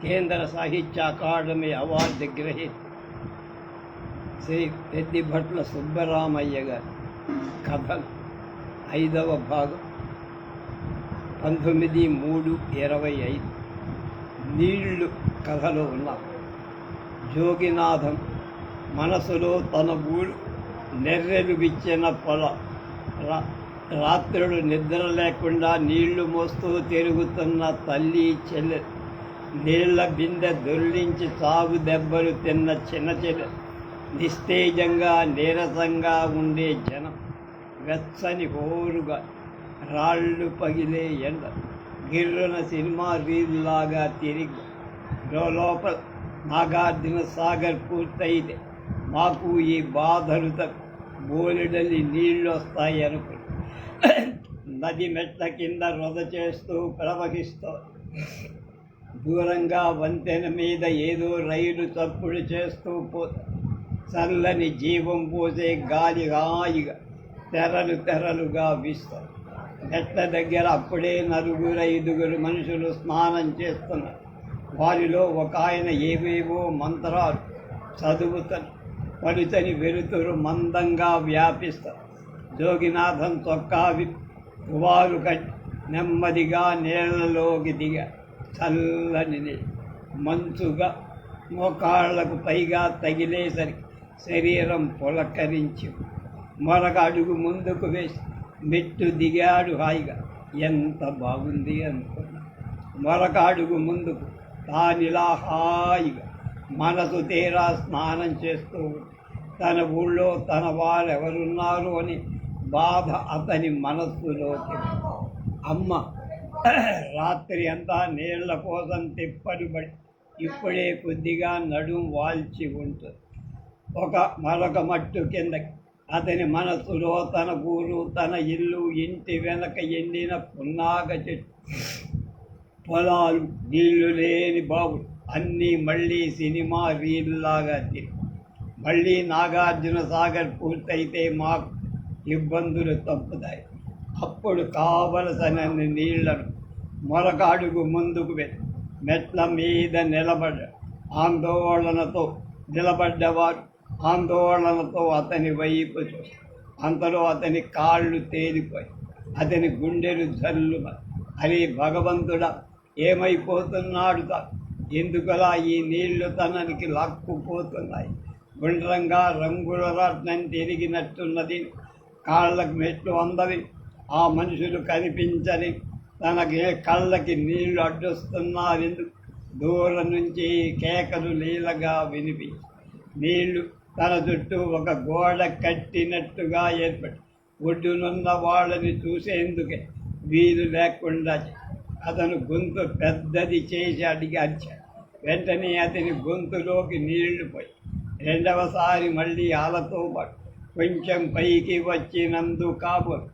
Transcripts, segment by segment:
కేంద్ర సాహిత్య academy award గ్రహీత శ్రీ పెద్దిభట్ల సుబ్బరామయ్య గారి కథలు 5వ భాగం 19/3/25 నీళ్లు కథలో ఉన్న జోగినాథం మనసులో తన ఊరు నెర్రెలు విచ్చిన పొల రాత్రులు నిద్ర లేకుండా నీళ్లు మోస్తూ తిరుగుతున్న తల్లి చెల్లె, నీళ్ల బిందె దొర్లించి సాగు దెబ్బలు తిన్న చిన్న చెల్లె, నిస్తేజంగా నీరసంగా ఉండే జనం, వెచ్చని హోరుగా రాళ్ళు పగిలే ఎండ, గిర్రున సినిమా రీల్లాగా తిరిగి లోపల నాగార్జున సాగర్ పూర్తయితే మాకు ఈ బాధలు బోలెడలి నీళ్ళు వస్తాయి అనుకుని నది మెట్ల కింద రొద చేస్తూ ప్రవహిస్తూ దూరంగా వంతెన మీద ఏదో రైలు చప్పుడు చేస్తూ పోతా చల్లని జీవం పోసే గాలి హాయిగా తెరలుగా వీస్తారు. మెట్ల దగ్గర అప్పుడే 4-5 మనుషులు స్నానం చేస్తున్నారు. వారిలో ఒక ఆయన ఏవేవో మంత్రాలు చదువుతారు. పలుచని వెలుతురు మందంగా వ్యాపిస్తారు. జోగినాథం చొక్కా తువాలు కట్టి నెమ్మదిగా నీళ్లలోకి దిగా చల్లని మంచుగా మోకాళ్లకు పైగా తగిలేసరికి శరీరం పులకరించి మరొక అడుగు ముందుకు వేసి మెట్టు దిగాడు హాయిగా. ఎంత బాగుంది అనుకున్నా. మరొక అడుగు ముందుకు తానిలా హాయిగా మనసు తీరా స్నానం చేస్తూ తన ఊళ్ళో తన వారెవరున్నారు అని బాధ అతని మనస్సులోకి. అమ్మ రాత్రి అంతా నీళ్ల కోసం తిప్పలుబడి ఇప్పుడే కొద్దిగా నడుం వాల్చి ఉంటుంది. మరొక మట్టు కిందకి అతని మనస్సులో తన ఊరు, తన ఇల్లు, ఇంటి వెనక ఎండిన పున్నాగ చెట్టు, పొలాలు, నీళ్లు లేని బావులు అన్నీ మళ్ళీ సినిమా రీల్లాగా తిరిగి మళ్ళీ నాగార్జున సాగర్ పూర్తయితే మాకు ఇబ్బందులు తప్పుతాయి. అప్పుడు కావలసినన్ని నీళ్లను మరొక అడుగు ముందుకు మెట్ల మీద నిలబడ్డవారు ఆందోళనతో అతని వైపు చూసి అంతలో అతని కాళ్ళు తేలిపోయి అతని గుండెలు జల్లుమ. అరే భగవంతుడా, ఏమైపోతున్నాడు ఎందుకలా ఈ నీళ్లు తననికి లాక్కుపోతున్నాయి? గుండ్రంగా రంగుల రత్నం తిరిగినట్టున్నది. కాళ్ళకు మెట్లు అందవి. ఆ మనుషులు కనిపించని తనకి కళ్ళకి నీళ్లు అడ్డొస్తున్నారెందుకు? దూరం నుంచి కేకలు లీలగా వినిపి నీళ్లు తన చుట్టూ ఒక గోడ కట్టినట్టుగా ఏర్పడి ఒడ్డునున్న వాళ్ళని చూసేందుకే వీలు లేకుండా అతను గొంతు పెద్దది చేసి అడిగాడు. వెంటనే అతని గొంతులోకి నీళ్లు పోయి రెండవసారి మళ్ళీ ఆలతో పాటు కొంచెం పైకి వచ్చినందు కాబోలు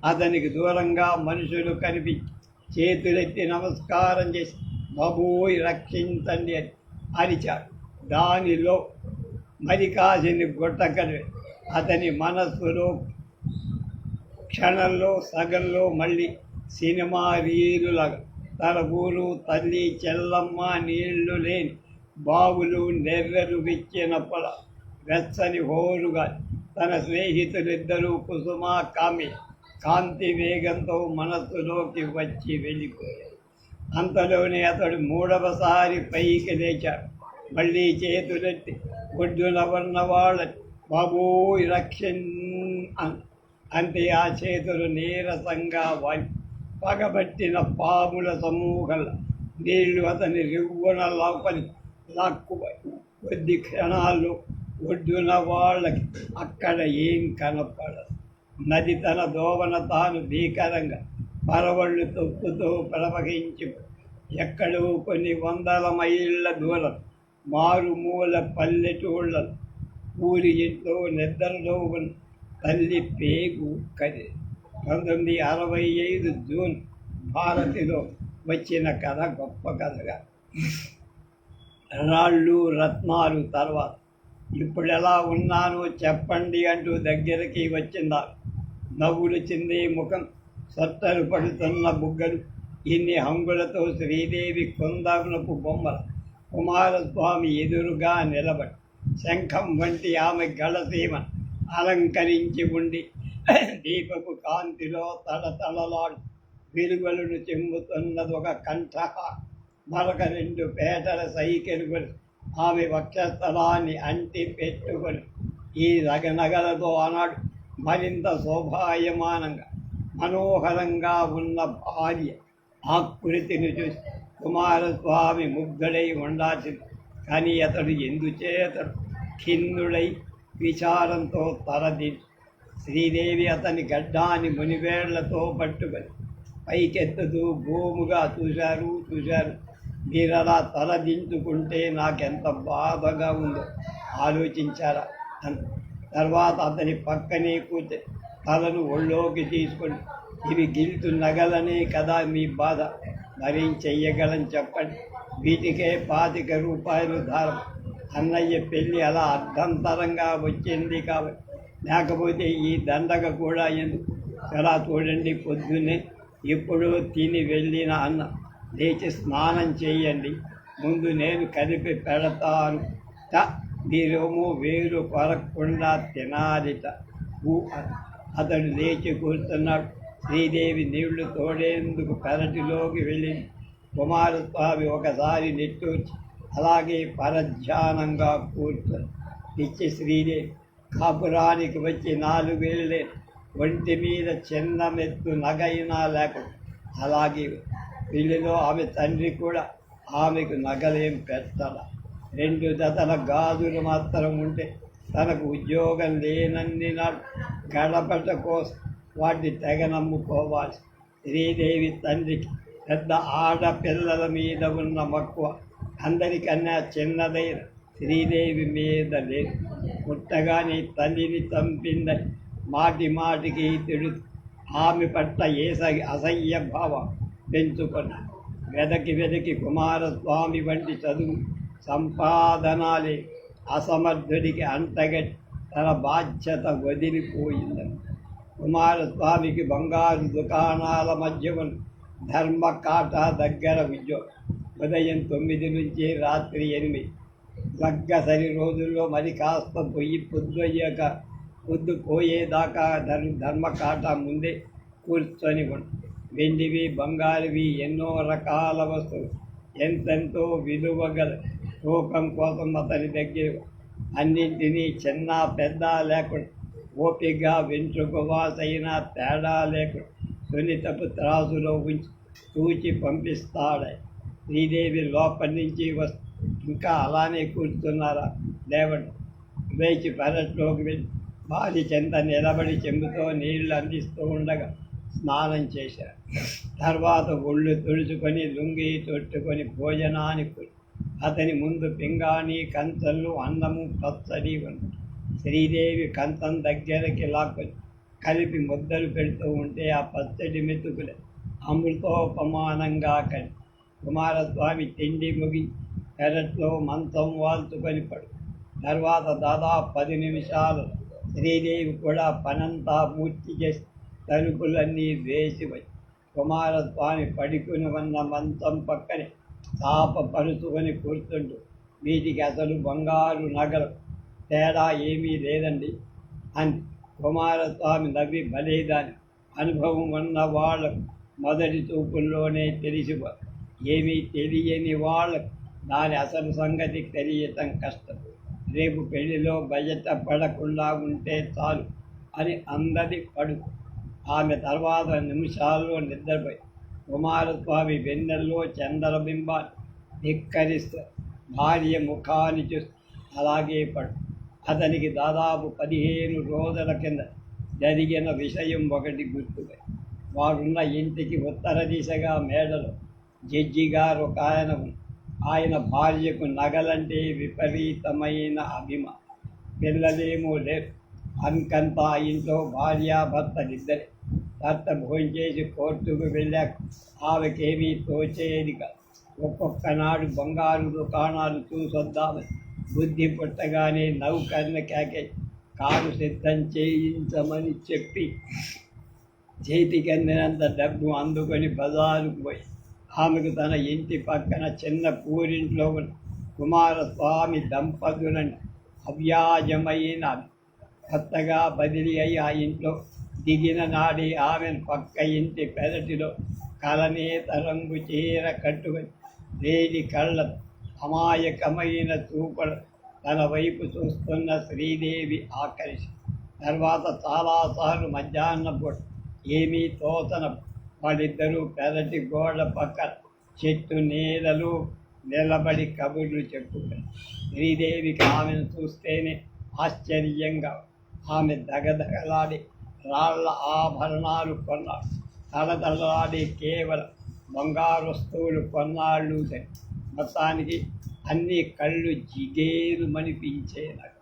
అతనికి దూరంగా మనుషులు కనిపించి చేతులెత్తి నమస్కారం చేసి బాబోయ్ రక్షించండి అని అరిచాడు. దానిలో మరి కాసిని గుట్టకలు అతని మనస్సులో క్షణంలో సగంలో మళ్ళీ సినిమా రీలులాగా తన ఊరు, తల్లి, చెల్లమ్మ, నీళ్లు లేని బావులు, నెర్రెలు విచ్చిన పొల, వెచ్చని హోరుగా తన స్నేహితులిద్దరూ కుసుమ, కాంతి వేగంతో మనస్సులోకి వచ్చి వెళ్ళిపోయాడు. అంతలోనే అతడు 3వసారి పైకి లేచాడు. మళ్ళీ చేతులెత్తి ఒడ్డున ఉన్న వాళ్ళని బాబోయ్ అంతే ఆ చేతులు నీరసంగా వాడి పగబట్టిన పాముల సమూహంలో నీళ్లు అతని రివ్వున లోపలి లాక్కుపోయి కొద్ది క్షణాల్లో ఒడ్డున వాళ్ళకి అక్కడ ఏం కనపడదు. నది తన దోవన తాను భీకరంగా పరవళ్ళు తొక్కుతూ ప్రవహించి ఎక్కడో కొన్ని 100 మైళ్ళ దూరం మారుమూల పల్లెటూళ్ళ ఊరి ఇంట్లో నిద్రలో ఉన్న తల్లి పేగు కది. 1965 జూన్ భారతిలో వచ్చిన కథ గొప్ప కథగా. రాళ్ళు రత్నాలు తర్వాత ఇప్పుడు ఎలా ఉన్నానో చెప్పండి అంటూ దగ్గరికి వచ్చిందా. నవ్వులు చిందే ముఖం, సత్తలు పడుతున్న బుగ్గలు, ఇన్ని హంగులతో శ్రీదేవి కుందనపు బొమ్మల కుమారస్వామి ఎదురుగా నిలబడి శంఖం వంటి ఆమె గళసీమను అలంకరించి ఉండి దీపపు కాంతిలో తడతడలాడు విలువలను చెంబుతున్నది ఒక కంఠహారం. మరొక 2 పేటల సైకిలులు ఆమె వక్షస్థలాన్ని అంటి పెట్టుకొని ఈ రగనగలతో ఆనాడు మరింత శోభాయమానంగా మనోహరంగా ఉన్న భార్య ఆకృతిని చూసి కుమారస్వామి ముగ్ధుడై ఉండాల్సింది. కానీ అతడు ఎందుచేతడు ఖిన్నుడై విచారంతో తలదించు. శ్రీదేవి అతని గడ్డాన్ని మునివేళ్లతో పట్టుకొని పైకెత్తుతూ భూముగా చూశారు. మీరలా తలదించుకుంటే నాకెంత బాధగా ఉందో ఆలోచించారా తర్వాత అతని పక్కనే కూర్చొని తలను ఒళ్ళోకి తీసుకొని ఇవి గిల్తు నగలనే కదా మీ బాధ, మరేం చెయ్యగలని చెప్పండి, వీటికే 25 రూపాయలు ధారం. అన్నయ్య పెళ్ళి అలా అర్థంతరంగా వచ్చింది కాబట్టి, లేకపోతే ఈ దండగ కూడా ఎందుకు. ఎలా చూడండి, పొద్దున్నే ఎప్పుడో తిని వెళ్ళిన అన్న లేచి స్నానం చేయండి, ముందు నేను కలిపి పెడతాను, మీరేమో వేరు కొరకుండా తినాలిట. అతడు లేచి కూర్చున్నాడు. శ్రీదేవి నీళ్లు తోడేందుకు పెరటిలోకి వెళ్ళింది. కుమారస్వామి ఒకసారి నిట్టూర్చి అలాగే పరధ్యానంగా కూర్చొని ఇచ్చి శ్రీదేవి కాపురానికి వచ్చి 4 ఏళ్ళే, ఒంటి మీద చిన్న మెత్తు నగైనా లేకుండా అలాగే. పెళ్లిలో ఆమె తండ్రి కూడా ఆమెకు నగలేం పెట్టాల. 2 జతల గాజులు మాత్రం ఉంటే తనకు ఉద్యోగం లేనన్ని నాడు గడపట కోసం వాటిని తెగ నమ్ముకోవాలి. శ్రీదేవి తండ్రికి పెద్ద ఆడపిల్లల మీద ఉన్న మక్కువ అందరికన్నా చిన్నదైన శ్రీదేవి మీద లేదు. పుట్టగానే తల్లిని చంపిందని మాటికి తిడుతూ ఆమె పట్ల అసహ్య భావం పెంచుకున్నాడు. వెదకి కుమారస్వామి వంటి చదువు సంపాదనాలే అసమర్థుడికి అంటగట్టి తన బాధ్యత వదిలిపోయిందని. కుమారస్వామికి బంగారు దుకాణాల మధ్య ఉన్న ధర్మకాట దగ్గర ఉద్యోగం. ఉదయం 9 నుంచి రాత్రి 8. లగ్గసరి రోజుల్లో మరి కాస్త పొద్దు పోయేదాకా ధర్మకాట ముందే కూర్చొని ఉంటుంది. వెండివి బంగారువి ఎన్నో రకాల వస్తువులు ఎంతెంతో విలువగల తూకం కోసం అతని దగ్గర అన్నింటినీ చిన్న పెద్ద లేకుండా ఓపికగా వెంట్రుకవాసైన తేడా లేకుండా సున్నితపు త్రాసులో ఉంచి తూచి పంపిస్తాడు. శ్రీదేవి లోపలి నుంచి ఇంకా అలానే కూర్చున్నారా, లేవండి. లేచి పెరట్లోకి వెళ్ళి భార్య చెంత నిలబడి చెంబుతో నీళ్లు అందిస్తూ ఉండగా స్నానం చేశారు. తర్వాత ఒళ్ళు తుడుచుకొని లుంగి తొట్టుకొని భోజనానికి అతని ముందు పింగాణి కంచంలో అన్నము పచ్చడి ఉంది. శ్రీదేవి కంచం దగ్గరికి లాక్కొని కలిపి ముద్దలు పెడుతూ ఉంటే ఆ పచ్చడి మెతుకులే అమృతోపమానంగా కలి. కుమారస్వామి తిండి ముగించి పెరట్లో మంచం వాల్చుకొని పడు. తర్వాత దాదాపు 10 నిమిషాలు శ్రీదేవి కూడా పనంతా పూర్తి చేసి తలుపులన్నీ వేసి వచ్చి కుమారస్వామి పడుకుని ఉన్న మంచం పక్కనే చాప పరుచుకొని కూర్చుంటూ వీటికి అసలు బంగారు నగలు తేడా ఏమీ లేదండి అని. కుమారస్వామి నవ్వి భలేదాని అనుభవం ఉన్న వాళ్ళకు మొదటి చూపుల్లోనే తెలిసిపో, ఏమీ తెలియని వాళ్ళకు దాని అసలు సంగతి తెలియటం కష్టం. రేపు పెళ్లిలో బయట పడకుండా ఉంటే చాలు అని అందరి పడుకు. ఆమె తర్వాత నిమిషాల్లో నిద్రపోయి కుమారస్వామి వెన్నెల్లో చంద్రబింబాన్ని ధిక్కరిస్తూ భార్య ముఖాన్ని చూస్తూ అలాగే పడు. అతనికి దాదాపు 15 రోజుల కింద జరిగిన విషయం ఒకటి గుర్తుపై. వారున్న ఇంటికి ఉత్తర దిశగా మేడలో జడ్జి గారు ఒక ఆయన భార్యకు నగలంటే విపరీతమైన అభిమానం. పిల్లలేమో లేరు. అంకంతా ఇంట్లో భార్యాభర్తలిద్దరే. భర్త భోంచేసి కోర్టుకు వెళ్ళాక ఆమెకేమీ తోచేది కాదు. ఒక్కొక్క నాడు బంగారు దుకాణాలు చూసొద్దామని బుద్ధి పుట్టగానే నౌకర్ని కేకే కారు సిద్ధం చేయించమని చెప్పి చేతికి అందినంత డబ్బు అందుకొని బజారుకు పోయి ఆమెకు తన ఇంటి పక్కన చిన్న పూరింట్లో ఉన్న కుమారస్వామి దంపతులను అవ్యాజమైన కొత్తగా బదిలీ అయి ఆ ఇంట్లో దిగిన నాడి ఆమెను పక్క ఇంటి పెరటిలో కలనేత రంగు చీర కట్టుకొని వేడి కళ్ళ అమాయకమైన చూపలు తన వైపు చూస్తున్న శ్రీదేవి ఆకర్షి. తర్వాత చాలాసార్లు మధ్యాహ్నం పూట ఏమీ తోచన వాళ్ళిద్దరూ పెరటి గోడ పక్కన చెట్టు నీడలు నిలబడి కబుర్లు చెప్పుకొని శ్రీదేవికి ఆమెను చూస్తేనే ఆశ్చర్యంగా ఆమె దగదగలాడి రాళ్ల ఆభరణాలు కొన్నాడు. తలతలలాడి కేవలం బంగారు వస్తువులు కొన్నాళ్ళు. మొత్తానికి అన్ని కళ్ళు జిగేరు మనిపించేలాగా.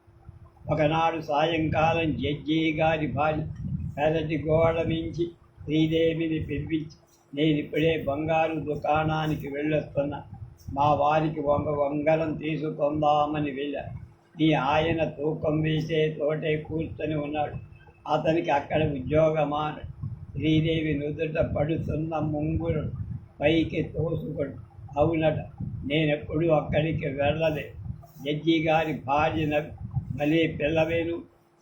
ఒకనాడు సాయంకాలం జడ్జి గారి భార్య పెరటి గోడ మించి శ్రీదేవిని పిలిపించి, నేను ఇప్పుడే బంగారు దుకాణానికి వెళ్ళొస్తున్నా, మా వారికి వంగరం తీసుకుందామని వెళ్ళాను. మీ ఆయన తూకం వేసే తోటే కూర్చొని ఉన్నాడు, అతనికి అక్కడ ఉద్యోగమా? శ్రీదేవి నుదుట పడుతున్న ముంగురు పైకి తోసుకొని, అవునట, నేనెప్పుడూ అక్కడికి వెళ్ళలే. జడ్జి గారి భార్య భలే పిల్లవేను,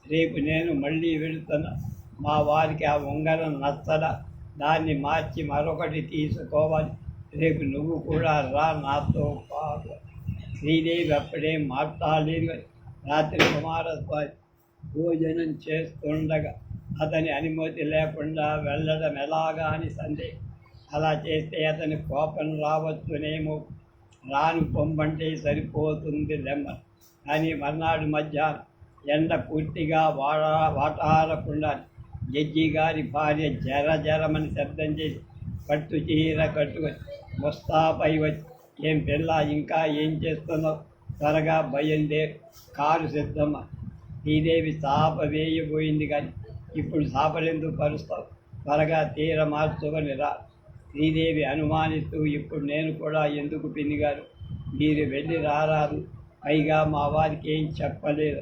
రేపు నేను మళ్ళీ వెళుతున్నా, మా వారికి ఆ ఉంగరం నచ్చదా, దాన్ని మార్చి మరొకటి తీసుకోవాలి, రేపు నువ్వు కూడా రా నాతో పాటు. శ్రీదేవి అప్పుడే మాట్లాడలేదు. రాత్రి కుమారస్వామి భోజనం చేస్తుండగా అతని అనుమతి లేకుండా వెళ్ళడం ఎలాగా అని సందేహం. అలా చేస్తే అతని కోపం రావచ్చునేమో. రాను పొమ్మంటే సరిపోతుంది లెమ్మ. కానీ మర్నాడు మధ్యాహ్నం ఎండ పూర్తిగా వాటారకుండా జడ్జి గారి భార్య జరమని శబ్దం చేసి పట్టు చీర కట్టుకొని ముస్తాపై వచ్చి, ఏం పిల్ల, ఇంకా ఏం చేస్తున్నావు, త్వరగా బయలుదేరి, కారు సిద్ధమ్మ. శ్రీదేవి చాప వేయబోయింది, కానీ ఇప్పుడు చాపలెందుకు పరుస్తావు, త్వరగా తీర మార్చుకొని రా. శ్రీదేవి అనుమానిస్తూ, ఇప్పుడు నేను కూడా ఎందుకు పిన్నిగారు, మీరు వెళ్ళి రారాదు, పైగా మా వారికి ఏం చెప్పలేదు.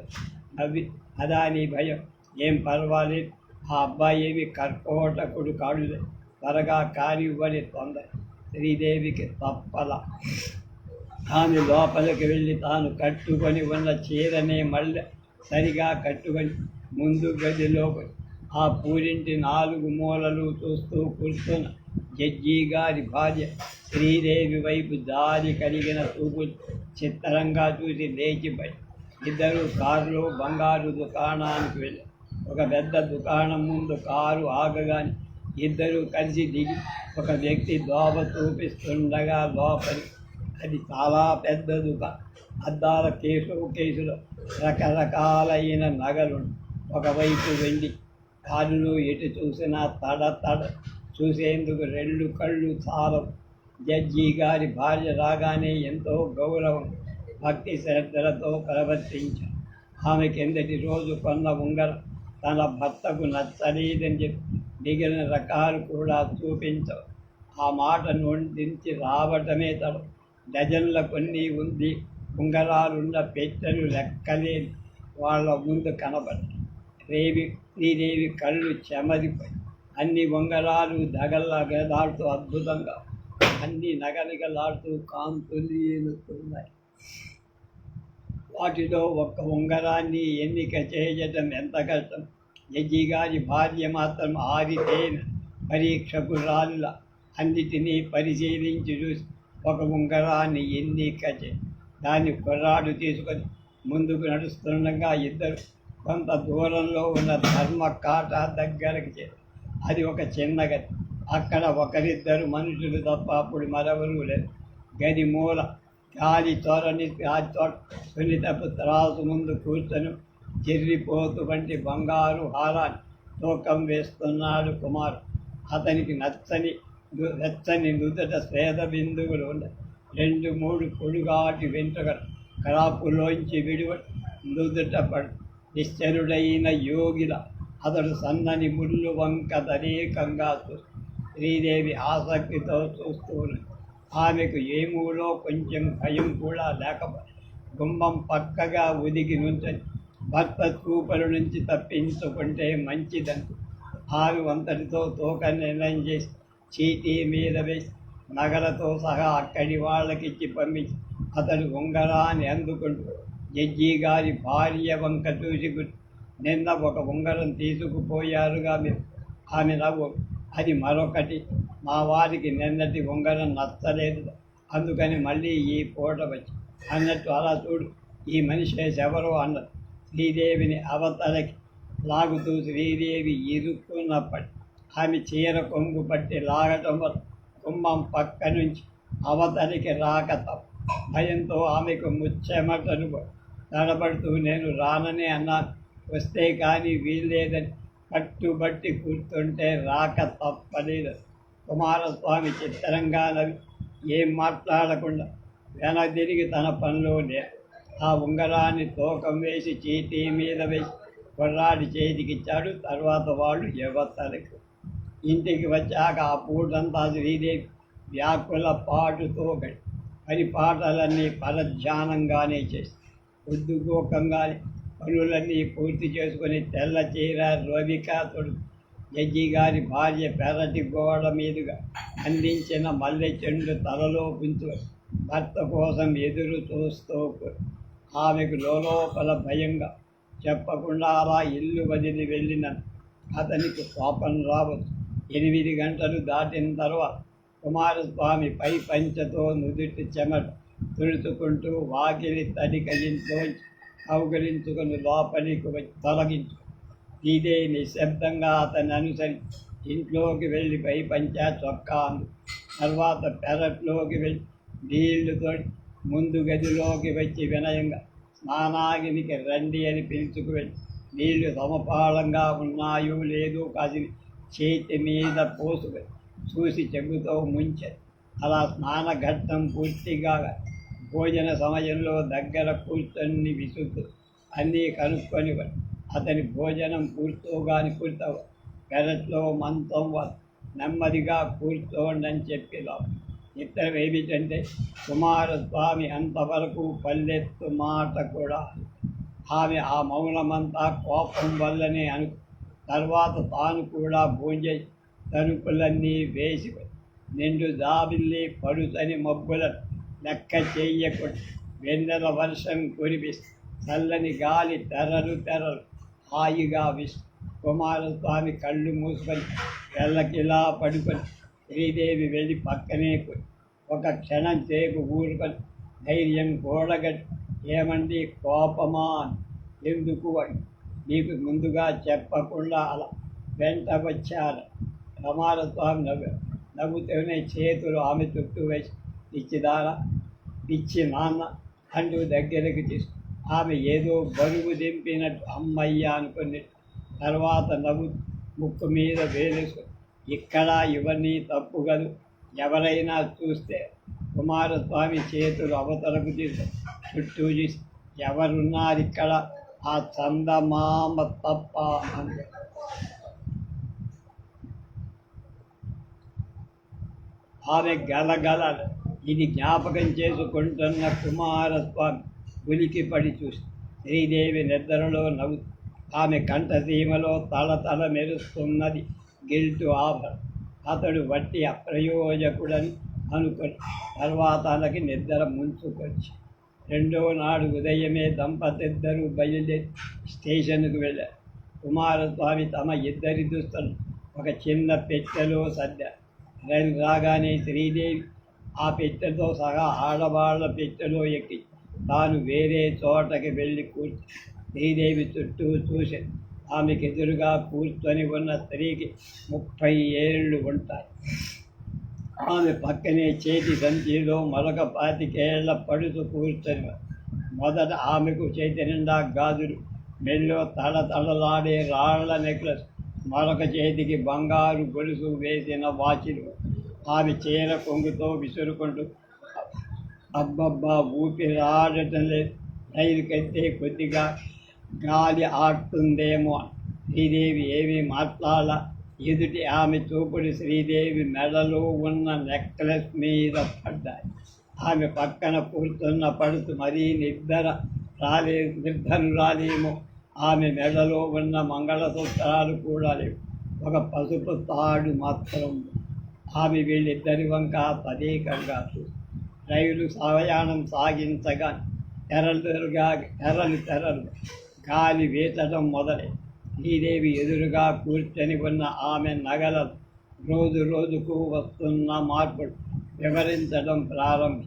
అదా నీ భయం? ఏం పర్వాలేదు, ఆ అబ్బాయి ఏమి కర్కోటకుడు కాడులే, త్వరగా కానివ్వని తొందర. శ్రీదేవికి తప్పల. ఆమె లోపలికి వెళ్ళి తాను కట్టుకొని ఉన్న చీరనే మళ్ళీ సరిగా కట్టుకొని ముందు గదిలోకి ఆ పూరింటి 4 మూలలు చూస్తూ కూర్చున్న జడ్జి గారి భార్య శ్రీదేవి వైపు దారి కలిగిన చూపులు చిత్రంగా చూసి లేచిపోయి ఇద్దరు కారులో బంగారు దుకాణానికి వెళ్ళి ఒక పెద్ద దుకాణం ముందు కారు ఆగగానే ఇద్దరూ కలిసి దిగి ఒక వ్యక్తి దోబ చూపిస్తుండగా లోపలి. అది చాలా పెద్ద దుకాణం. అద్దాల కేసులో రకరకాలైన నగలు. ఒకవైపు వెండి. కారులో ఎటు చూసినా తడ చూసేందుకు 2 కళ్ళు చాలవు. జడ్జి గారి భార్య రాగానే ఎంతో గౌరవం, భక్తి శ్రద్ధలతో ప్రవర్తించారు. ఆమె కిందటి రోజు కొన్న ఉంగరం తన భర్తకు నచ్చలేదని చెప్పి మిగిలిన రకాలు కూడా చూపించవు. ఆ మాట నోటించి రావటమే తడ. డజన్ల కొన్ని ఉంది ఉంగరాలున్న పెట్టెలు లెక్కలేని వాళ్ళ ముందు కనబడ్డాయి. శ్రీదేవి కళ్ళు చెమరిపోయి అన్ని ఉంగరాలు దగలగలాడుతూ అద్భుతంగా, అన్ని నగనగలాడుతూ కాంతులీనుతున్నాయి. వాటిలో ఒక్క ఉంగరాన్ని ఎన్నిక చేయటం ఎంత కష్టం. జడ్జి గారి భార్య మాత్రం ఆరితేన పరీక్షకురాలులా అన్నిటినీ పరిశీలించి చూసి ఒక ఉంగరాన్ని ఎన్నిక చేసి దాన్ని కుర్రాడు తీసుకొని ముందుకు నడుస్తుండగా ఇద్దరు కొంత దూరంలో ఉన్న ధర్మకాట దగ్గరకు చేరి, అది ఒక చిన్న గది. అక్కడ ఒకరిద్దరు మనుషులు తప్ప అప్పుడు మరెవరూ లేదు. గది మూల గాలి తోట సున్నితపు త్రాసు ముందు కూర్చొని చెర్రిపోతు వంటి బంగారు హారాన్ని తూకం వేస్తున్నాడు కుమారు. అతనికి వెచ్చని నుదుట శ్వేత బిందువులు ఉన్నాయి. 2-3 పొడుగాటి వెంట్రుకలు క్రాపులోంచి విడివడి నుదుట పడు. నిశ్చరుడైన యోగిల అతడు సన్నని ముళ్ళు వంక తదేకంగా శ్రీదేవి ఆసక్తితో చూస్తూ ఉన్నది. ఆమెకు ఏమూలో కొంచెం భయం కూడా లేకపోతే గుమ్మం పక్కగా ఒదిగి నుంచని భర్త చూపల నుంచి తప్పించుకుంటే మంచిదని ఆమె అంతటితో తోక నిర్ణయం చేసి చీటీ మీద వేసి నగలతో సహా అక్కడి వాళ్ళకిచ్చి పంపించి అతడు ఉంగరాన్ని అందుకుంటూ జడ్జి గారి భార్య వంక చూసి నిన్న ఒక ఉంగరం తీసుకుపోయారుగా మీరు. ఆమె నవ్వు, అది మరొకటి. మా వారికి నిన్నటి ఉంగరం నచ్చలేదు, అందుకని మళ్ళీ ఈ పూట వచ్చి అన్నట్టు అలా చూడు, ఈ మనిషి ఎవరో అన్నది. శ్రీదేవిని అవతలకి లాగుతూ శ్రీదేవి ఇరుక్కున్నప్పటి ఆమె చీర కొంగు పట్టి లాగటం వల్ల గుమ్మం పక్క నుంచి అవతలికి రాక తప్ప. భయంతో ఆమెకు ముచ్చెమటను తడబడుతూ నేను రానని అన్నాను, వస్తే కానీ వీల్లేదని పట్టుబట్టి కూర్చుంటే రాక తప్పలేదు. కుమారస్వామి చిత్రంగా నవ్వి ఏం మాట్లాడకుండా వెనదిరిగి తన పనిలో ఆ ఉంగరాన్ని తూకం వేసి చీటీ మీద వేసి కుర్రాడి చేతికిచ్చాడు. తర్వాత వాళ్ళు యువతలకు ఇంటికి వచ్చాక ఆ పూటంతా శ్రీదేవి వ్యాకుల పాటుతో పరిపాటలన్నీ పరధ్యానంగానే చేసి ఉద్దుగోకంగానే పనులన్నీ పూర్తి చేసుకుని తెల్ల చీర రోవికా తొడుగు జడ్జి గారి భార్య పెరటి గోడ మీదుగా అందించిన మల్లె చెండు తలలో పుంచు భర్త కోసం ఎదురు చూస్తూ ఆమెకు లోపల భయంగా చెప్పకుండా అలా ఇల్లు వదిలి వెళ్ళిన అతనికి కోపం రావచ్చు. 8 గంటలు దాటిన తర్వాత కుమారస్వామి పై పంచతో నుదుటి చెమట తుడుచుకుంటూ వాకిలి తడిక ఇంట్లోంచి కౌగలించుకుని లోపలికి వచ్చి తొలగించు. ఇదే నిశ్శబ్దంగా అతన్ని అనుసరించి ఇంట్లోకి వెళ్ళి పై పంచా చొక్కా తర్వాత పెరట్లోకి వెళ్ళి నీళ్లు తోడి ముందు గదిలోకి వచ్చి వినయంగా స్నానాగినికి రండి అని పిలుచుకు వెళ్ళి నీళ్లు సమపాలంగా ఉన్నాయో లేదో కాసి చేతి మీద పోసుకు చూసి చెబుతూ ముంచారు. అలా స్నానఘట్టం పూర్తిగా భోజన సమయంలో దగ్గర కూర్చొని విసుగు అన్నీ కనుక్కొని అతని భోజనం పూర్తవు పెరట్లో మంచం నెమ్మదిగా కూర్చోండని చెప్పి ఇతరం ఏమిటంటే కుమారస్వామి అంతవరకు పల్లెత్తు మాట కూడా. ఆమె ఆ మౌనమంతా కోపం వల్లనే తర్వాత తాను కూడా భోజనం తలుపులన్నీ వేసి నిండు జాబిల్లి పడుతని మబ్బుల లెక్క చెయ్యకుండా వెన్నెల వర్షం కురిపిస్తూ చల్లని గాలి తెరలు హాయిగా కుమారస్వామి కళ్ళు మూసుకొని వెళ్ళకిలా పడుకొని శ్రీదేవి వెళ్ళి పక్కనే ఒక క్షణం సేపు ఊరుకొని ధైర్యం కూడగట్టి ఏమండి కోపమా, ఎందుకు నీకు ముందుగా చెప్పకుండా అలా వెంట వచ్చారు. కుమారస్వామి నవ్వుతూనే చేతులు ఆమె చుట్టూ వేసి పిచ్చి నాన్న అంటూ దగ్గరికి తీసుకు ఆమె ఏదో బరువు దింపినట్టు అమ్మయ్య అనుకుని తర్వాత ముక్కు మీద వేలేసుకుని ఇక్కడ ఇవన్నీ తప్పు కదూ, ఎవరైనా చూస్తే. కుమారస్వామి చేతులు అవతలకు తీసి చుట్టూ చూసి ఎవరున్నారు ఇక్కడ, ఆ చందమామ తప్ప అంటే ఆమె గలగల ఇది జ్ఞాపకం చేసుకుంటున్న కుమారస్వామి ఉలికి పడి చూసి శ్రీదేవి నిద్రలో నవ్వు ఆమె కంఠసీమలో తల మెరుస్తున్నది గిల్టు ఆభరణ. అతడు వట్టి అప్రయోజకుడని అనుకొని తర్వాత తనకి నిద్ర ముంచుకొచ్చి రెండో నాడు ఉదయమే దంపతిద్దరూ బయలుదేరి స్టేషన్కు వెళ్ళారు. కుమారస్వామి తమ ఇద్దరి దుస్తులు ఒక చిన్న పెట్టెలో సర్దారు. రైలు రాగానే శ్రీదేవి ఆ పెట్టెతో సహా ఆడవాళ్ల పెట్టెలో ఎక్కి తాను వేరే చోటకి వెళ్ళి శ్రీదేవి చుట్టూ చూసి ఆమెకు ఎదురుగా కూర్చొని ఉన్న స్త్రీకి 30 ఏళ్ళు ఉంటాయి. ఆమె పక్కనే చేతి సంచిలో మరొక 25 ఏళ్ల పడుతూ కూర్చొని మొదట ఆమెకు చేతి నిండా గాజులు, మెల్లో తళతళలాడే రాళ్ల నెక్లెస్, మరొక చేతికి బంగారు గొలుసు వేసిన వాచిలు. ఆమె చీర కొంగుతో విసురుకుంటూ అబ్బబ్బా ఊపిరాడటం లేదు, రైలుకైతే కొద్దిగా గాలి ఆడుతుందేమో. శ్రీదేవి ఏమీ మాట్లాడాల. ఎదుటి ఆమె చూపుడు శ్రీదేవి మెడలో ఉన్న నెక్లెస్ మీద పడ్డాయి. ఆమె పక్కన కూర్చున్న పడుతూ మరీ నిర్ధను రాలేమో. ఆమె మెడలో ఉన్న మంగళసూత్రాలు కూడా లేవు, ఒక పసుపు తాడు మాత్రం. ఆమె వీళ్ళిద్దరి వంక తదేకంగా చూసి రైలు ప్రయాణం సాగించగా తెరలు గాలి వీచడం మొదలై శ్రీదేవి ఎదురుగా కూర్చొని ఉన్న ఆమె నగలలు రోజు రోజుకు వస్తున్న మార్పులు వివరించడం ప్రారంభి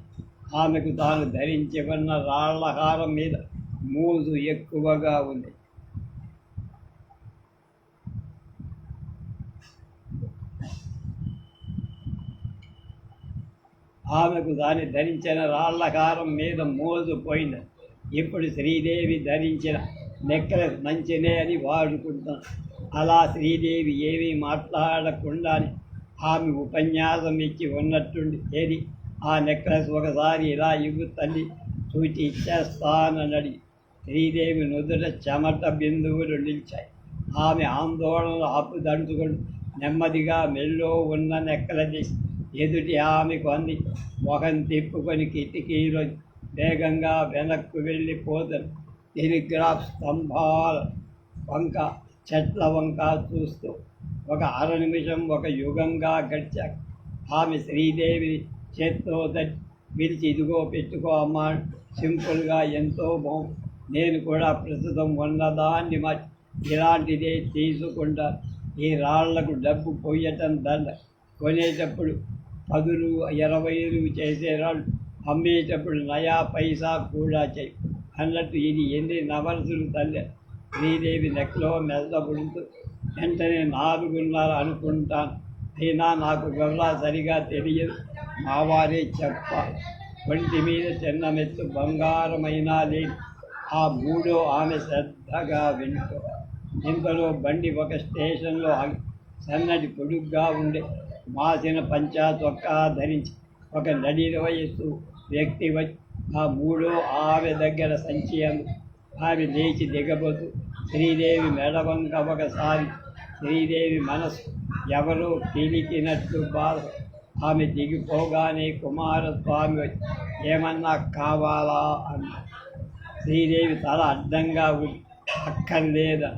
ఆమెకు తాను ధరించి ఉన్న రాళ్లహారం మీద మోజు ఎక్కువగా ఉంది. ఆమెకు దాన్ని ధరించిన రాళ్లకారం మీద మోజు పోయింది. ఇప్పుడు శ్రీదేవి ధరించిన నెక్లెస్ మంచినే అని వాడుకుంటాను. అలా శ్రీదేవి ఏమీ మాట్లాడకుండానే ఆమె ఉపన్యాసం ఇచ్చి ఉన్నట్టుండి ఏది ఆ నెక్లెస్ ఒకసారి ఇలా ఇవ్వు తల్లి చూచి ఇచ్చేస్తానని శ్రీదేవి నుదుట చెమట బిందువులు నిలిచాయి. ఆమె ఆందోళనలు ఆపుదంచుకొని నెమ్మదిగా మెల్లో ఉన్న నెక్లెస్ ఎదుటి ఆమెకు అంది. మొహం తిప్పుకొని కిటికీలో వేగంగా వెనక్కు వెళ్ళిపోతాను. టెలిగ్రాఫ్ స్తంభాల వంక చెట్ల వంక చూస్తూ ఒక నిమిషం ఒక యుగంగా గడిచాక ఆమె శ్రీదేవి చేత్తో పిలిచి ఇదిగో పెట్టుకో అమ్మా, సింపుల్గా ఎంతో బాగుంది. నేను కూడా ప్రస్తుతం ఉన్నదాన్ని మార్చి ఇలాంటిదే తీసుకుంటా. ఈ రాళ్లకు డబ్బు పోయటం దండ. కొనేటప్పుడు 10 20 చేసే రాళ్ళు అమ్మేటప్పుడు నయా పైసా కూడా చేయి అన్నట్టు ఇది ఎన్ని నవరసులు తల్లి. శ్రీదేవి నెక్లో మెల్లబడుతూ వెంటనే 4:30 అనుకుంటాను. అయినా నాకు వివరా సరిగా తెలియదు, మావారే చెప్పాలి. ఒంటి మీద చిన్న మెత్తు బంగారమైనా లేదు. ఆ మూడో ఆమె శ్రద్ధగా వింటూ ఇంతలో బండి ఒక స్టేషన్లో ఆగి సన్నటి పొడుగ్గా ఉండే మాసిన పంచా చొక్కా ధరించి ఒక నడిల వయస్సు వ్యక్తి వచ్చి ఆ మూడో ఆమె దగ్గర సంచి ఆమె లేచి దిగబోతూ శ్రీదేవి మెడవంక ఒకసారి శ్రీదేవి మనసు ఎవరో పీలికినట్లు బాధ. ఆమె దిగిపోగానే కుమారస్వామి వచ్చి ఏమన్నా కావాలా అన్న. శ్రీదేవి తల అడ్డంగా ఉంది. అక్కర్లేదా,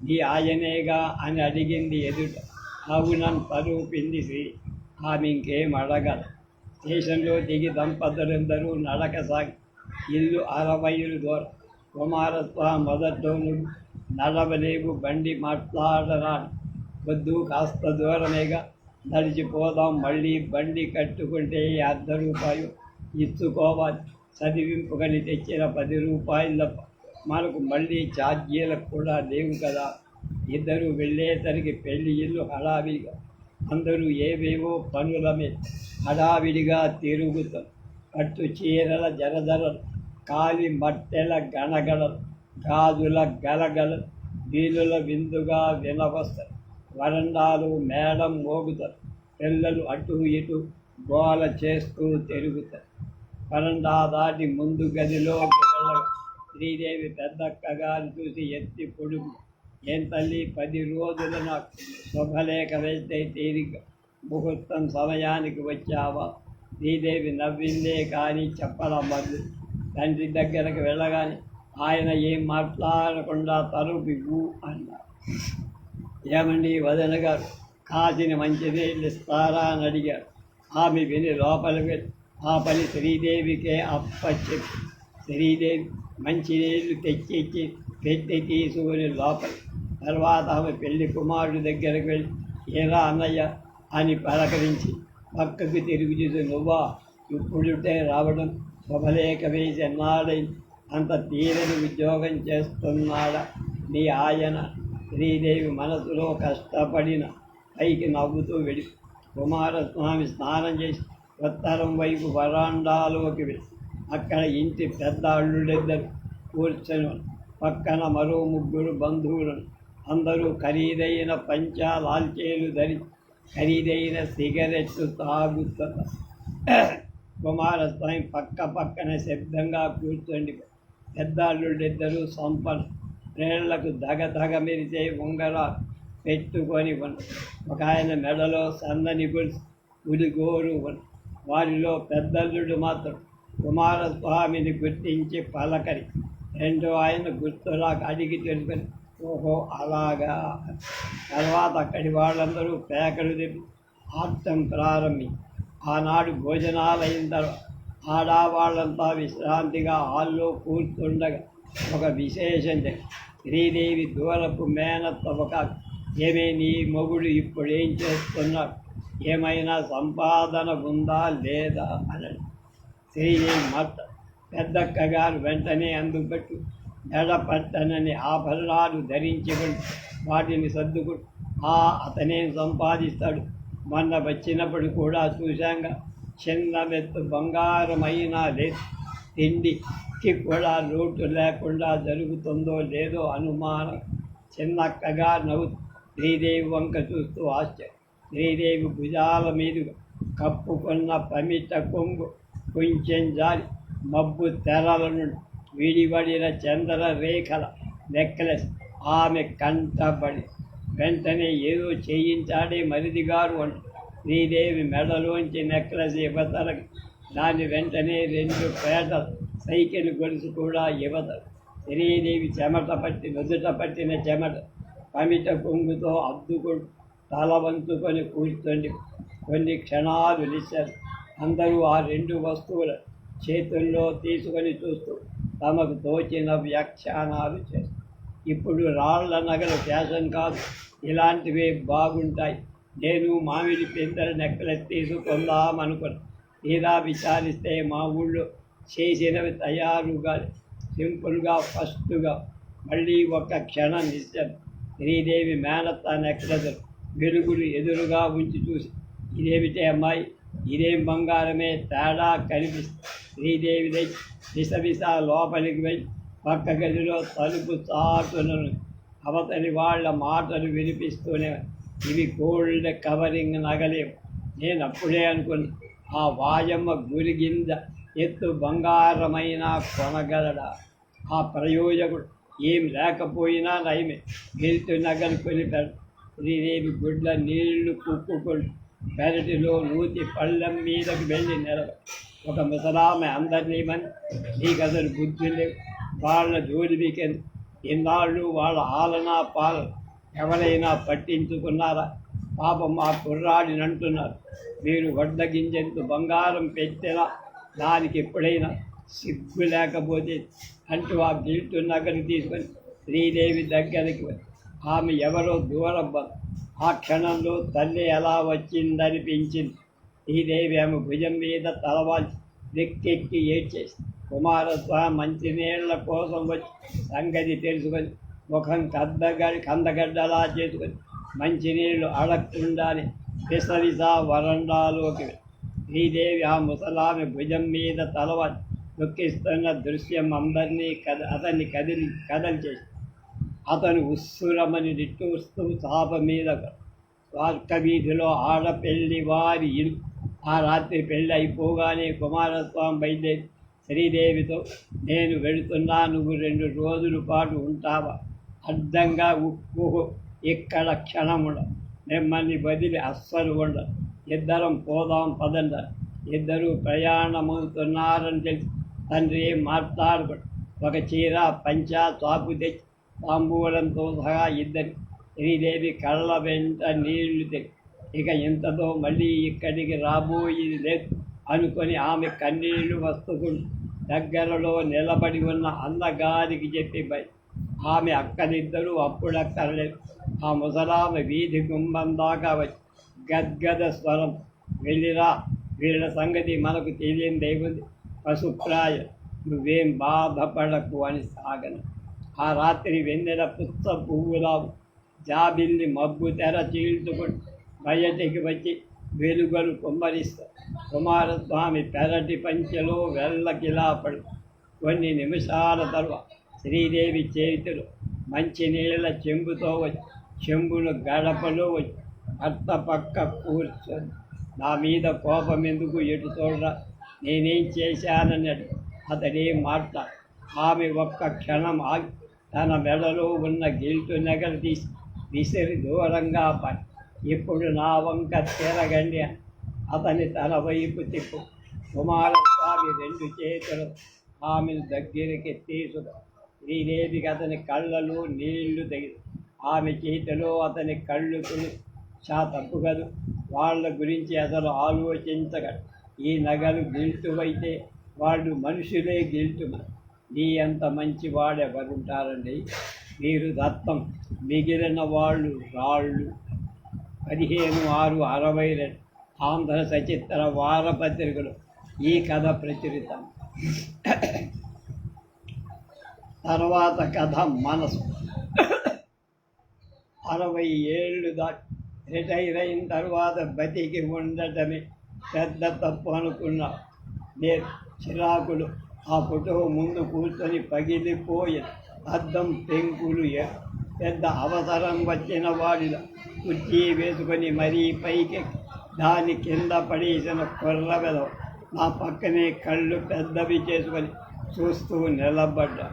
నీ ఆయనేగా అని అడిగింది ఎదుట. అవునని తలూపింది శ్రీ. ఆమె ఇంకేం అడగదు. స్టేషన్లో దిగి దంపతులందరూ నడక సాగి ఇల్లు 60 మైళ్ళు దూరం. కుమారస్వామి మొదట్లో నువ్వు నడవలేవు, బండి మాట్లాడరాను, వద్దు కాస్త దూరమేగా నడిచిపోదాం, మళ్ళీ బండి కట్టుకుంటే 100 రూపాయలు ఇచ్చుకోవాలి. చదివింపుకని తెచ్చిన 10 రూపాయలు తప్ప మనకు మళ్ళీ ఛార్జీలకు కూడా లేవు కదా. ఇద్దరు వెళ్ళేసరికి పెళ్లి ఇల్లు హడావిడిగా, అందరూ ఏవేవో పనుల మీద హడావిడిగా తిరుగుతారు. కట్టు చీరల జరజరలు, కాలి మట్టెల గణగడలు, గాజుల గలగలలు వీలుల విందుగా వినవస్తారు. వరండాలు మేడం మోగుతారు. పిల్లలు అటు ఇటు గోల చేస్తూ తిరుగుతారు. వరండా దాటి ముందు గదిలోకి వెళ్ళగా శ్రీదేవి పెద్దక్కగారు చూసి ఎత్తి పొడుగు, ఏం తల్లి 10 రోజులు నాకు శుభలేఖ వేస్తే తీరిక ముహూర్తం సమయానికి వచ్చావా? శ్రీదేవి నవ్విందే కానీ చెప్పలమ్మద్దు. తండ్రి దగ్గరకు వెళ్ళగానే ఆయన ఏం మాట్లాడకుండా తలుపు అన్నారు. ఏమండి వదన గారు, కాసిన మంచినీళ్ళు ఇస్తారా అని అడిగారు. ఆమె విని లోపలికి వెళ్ళి ఆ పని శ్రీదేవికే అప్పచెప్పి శ్రీదేవి మంచినీళ్ళు తెచ్చిచ్చి పెట్టి తీసుకుని లోపలి. తర్వాత ఆమె పెళ్లి కుమారుడి దగ్గరకు వెళ్ళి ఏరా అన్నయ్య అని పలకరించి పక్కకు తిరిగి చూసి, నువ్వా ఇప్పుడుంటే రావడం, శుభలేఖ వేసి ఎన్నాడైంది, అంత తీరని ఉద్యోగం చేస్తున్నాడా నీ ఆయన? శ్రీదేవి మనసులో కష్టపడిన పైకి నవ్వుతూ వెళ్ళి కుమారస్వామి స్నానం చేసి ఉత్తరం వైపు వరాండాలోకి వెళ్ళి అక్కడ ఇంటి పెద్ద అల్లుడిద్దరు కూర్చొని పక్కన మరో 3 బంధువులను. అందరూ ఖరీదైన పంచా లాల్చేలు ధరించి ఖరీదైన సిగరెట్లు తాగుతున్నారు. కుమారస్వామి పక్కన శబ్దంగా కూర్చోండి. పెద్ద అల్లుడిద్దరూ సంపన్న ప్రేళ్లకు దగదగ మెరిసే ఉంగరాలు పెట్టుకొని ఒక ఆయన మెడలో సన్నని గొలుసు ఉడిగోరు. వారిలో పెద్దల్లుడు మాత్రం కుమారస్వామిని గుర్తించి పలకరి. రెండో ఆయన గుర్తులాగా అడిగి తెలుసుకొని ఓహో అలాగా. తర్వాత అక్కడి వాళ్ళందరూ పేకలు తిప్పి ఆడటం ప్రారంభించి ఆనాడు భోజనాలైన తర్వాత ఆడవాళ్ళంతా విశ్రాంతిగా హాల్లో కూర్చుండగా ఒక విశేషం శ్రీదేవి దూరపు మేనత్త ఒక ఏమే నీ మొగుడు ఇప్పుడు ఏం చేస్తున్నాడు, ఏమైనా సంపాదన ఉందా లేదా అని శ్రీదేవి మత్త పెద్దక్క గారు వెంటనే అందుబట్టు మెడపట్టనని ఆభరణాలు ధరించుకుని వాటిని సర్దుకుని అతనేం సంపాదిస్తాడు, మొన్న వచ్చినప్పుడు కూడా చూశాంగా చిన్న మెత్తు బంగారమైనా లేదు, తిండికి కూడా లోటు లేకుండా జరుగుతుందో లేదో అనుమానం. చిన్నక్కగా నవ్వు శ్రీదేవి వంక చూస్తూ ఆశ్చర్యం. శ్రీదేవి భుజాల మీదుగా కప్పుకున్న పమిట కొంగు కొంచెం జారి మబ్బు తెరల నుండి విడివడిన చంద్రరేఖల నెక్లెస్ ఆమె కంటబడి వెంటనే ఏదో చేయించాడే మరిది గారు అంటూ శ్రీదేవి మెడలోంచి నెక్లెస్ ఇవ్వతలకి దాని వెంటనే 2 పేటల సైకిల్ గొలుసు కూడా ఇవ్వతలు. శ్రీదేవి నుదుట పట్టిన చెమట పమిట కొంగుతో అద్దుకుంటూ తల వంచుకొని కూర్చొని కొన్ని క్షణాలు నిశ్చలు. అందరూ ఆ 2 వస్తువుల చేతుల్లో తీసుకొని చూస్తూ తమకు తోచిన వ్యాఖ్యానాలు చేస్తారు. ఇప్పుడు రాళ్ల నగలు ఫ్యాషన్ కాదు, ఇలాంటివే బాగుంటాయి. నేను మామిడి పిందెల నెక్లెస్ తీసుకుందామనుకుని తీరా విచారిస్తే మా ఊళ్ళో చేసినవి తయారుగా సింపుల్గా ఫస్ట్గా. మళ్ళీ ఒక క్షణం నిశ్చయం. శ్రీదేవి మేనత్త నెక్లెస్ వెలుగులు ఎదురుగా ఉంచి చూసి, ఇదేమిటే అమ్మాయి, ఇదేం బంగారమే, తేడా కనిపిస్తుంది. శ్రీదేవి విసవిస లోపలికి వెళ్ళి పక్క గదిలో తలుపు చాటులను అవతలి వాళ్ళ మాటలు వినిపిస్తూనే, ఇవి గోల్డ్ కవరింగ్ నగలేవు. నేను అప్పుడే అనుకుని ఆ వాయమ్మ గురిగింద ఎత్తు బంగారమైన కొనగలడా? ఆ ప్రయోజకుడు ఏం లేకపోయినా నయమే గెలుతు నగలు కొనిపెడు. శ్రీదేవి గుడ్ల నీళ్లు కుక్కుకొని పెరటిలో నూతి పళ్ళెం మీదకు వెళ్ళి ఒక ముసలామె అందరినీ మని, నీకు అసలు బుద్ధి లేవు, వాళ్ళ జోలి వీకెందు, ఇన్నాళ్ళు వాళ్ళ ఆలనా పాలన ఎవరైనా పట్టించుకున్నారా? పాపం మా కుర్రాడిని అంటున్నారు, మీరు వడ్డ గింజెంతు బంగారం పెట్టినా దానికి ఎప్పుడైనా సిగ్గు లేకపోతే అంటూ ఆ గిల్టు నగలు తీసుకొని శ్రీదేవి దగ్గరికి ఆమె ఎవరో దూరం. ఆ క్షణంలో తల్లి ఎలా వచ్చిందనిపించింది. శ్రీదేవి ఆమె భుజం మీద తలవాల్చి వెక్కెక్కి ఏడ్చేసి కుమారస్వామి మంచినీళ్ల కోసం వచ్చి సంగతి తెలుసుకొని ముఖం కందగడ్డలా చేసుకొని మంచినీళ్లు అడగకుండానే విసవిసా వరండాలోకి శ్రీదేవి ఆ ముసలామె భుజం మీద తలవాల్చి నొక్కిస్తున్న దృశ్యం అందరినీ అతన్ని కదల్చేసి అతను ఉస్సురమని నిట్టూస్తూ చాప మీద స్వార్క వీధిలో ఆడపెళ్లి వారి ఇల్లు. ఆ రాత్రి పెళ్ళి అయిపోగానే కుమారస్వామి బయలుదేరి శ్రీదేవితో, నేను వెళుతున్నా, నువ్వు 2 రోజుల పాటు ఉంటావా? అడ్డంగా ఇక్కడ క్షణముండ, మిమ్మల్ని వదిలి అస్సలు ఉండ, ఇద్దరం పోదాం పదండ. ఇద్దరూ ప్రయాణమవుతున్నారని తెలిసి తండ్రి ఏం మాట్లాడబడు ఒక చీర పంచా చాపు తెచ్చి తాంబూలంతో సహా ఇద్దరి శ్రీదేవి కళ్ళ వెంట నీళ్లు తెచ్చి, ఇక ఇంతతో మళ్ళీ ఇక్కడికి రాబోయేది లేదు అనుకొని ఆమె కన్నీళ్లు వస్తుకుంటూ దగ్గరలో నిలబడి ఉన్న అన్నగారికి చెప్పి ఆమె అక్కడిద్దరూ అప్పుడక్కర్లేదు. ఆ ముసలామె వీధి గుమ్మం దాకా వచ్చి గద్గద స్వరం, వెళ్ళిరా, వీళ్ళ సంగతి మనకు తెలియదేముంది, పశుప్రాయ, నువ్వేం బాధపడకు అని సాగను. ఆ రాత్రి వెన్నెల పుచ్చ పువ్వులావు జాబిల్లి మబ్బు తెర చీల్చుకొని బయటికి వచ్చి వెలుగలు కుమ్మరిస్తా కుమారస్వామి పెరటి పంచెలో వెళ్ళకిలాపడు. కొన్ని నిమిషాల తర్వాత శ్రీదేవి చేతులు మంచినీళ్ళ చెంబుతో వచ్చి చెంబును గడపలో వచ్చి భర్త పక్క కూర్చొని, నా మీద కోపం ఎందుకు, ఎటు చూడరా, నేనేం చేశానన్నాడు. అతడేం మాట్లాడు. ఆమె ఒక్క క్షణం ఆగి తన మెడలో ఉన్న గిల్టు నగలు తీసి విసిరి దూరంగా పడి, ఇప్పుడు నా వంక తిరగండి అతని తన వైపు తిప్పు. కుమారస్వామి 2 చేతులు ఆమెను దగ్గరికి తీసుకు శ్రీదేవికి అతని కళ్ళలో నీళ్లు తగిలి ఆమె చేతిలో అతని కళ్ళు తుని, తప్పు కదు, వాళ్ళ గురించి అసలు ఆలోచించగలరు. ఈ నగలు గిల్టువైతే వాళ్ళు మనుషులే గిల్టు. నీ అంత మంచి వాడెవరుంటారండి? మీరు దత్తం, మిగిలిన వాళ్ళు రాళ్ళు. 15/6/62 ఆంధ్ర సచిత్ర వారపత్రికలో ఈ కథ ప్రచురితం. తర్వాత కథ మనసు. 60 ఏళ్ళు దాటి రిటైర్ అయిన తర్వాత బతికి ఉండటమే పెద్ద తప్పు అనుకున్నా. నేను చిరాకులు ఆ ఫోటో ముందు కూర్చొని పగిలిపోయి అద్దం పెంకులు పెద్ద అవసరం వచ్చిన వాడిలా కుర్చీ వేసుకొని మరీ పైకి దాని కింద పడేసిన కొర్ర వెదవ నా పక్కనే కళ్ళు పెద్దవి చేసుకొని చూస్తూ నిలబడ్డా.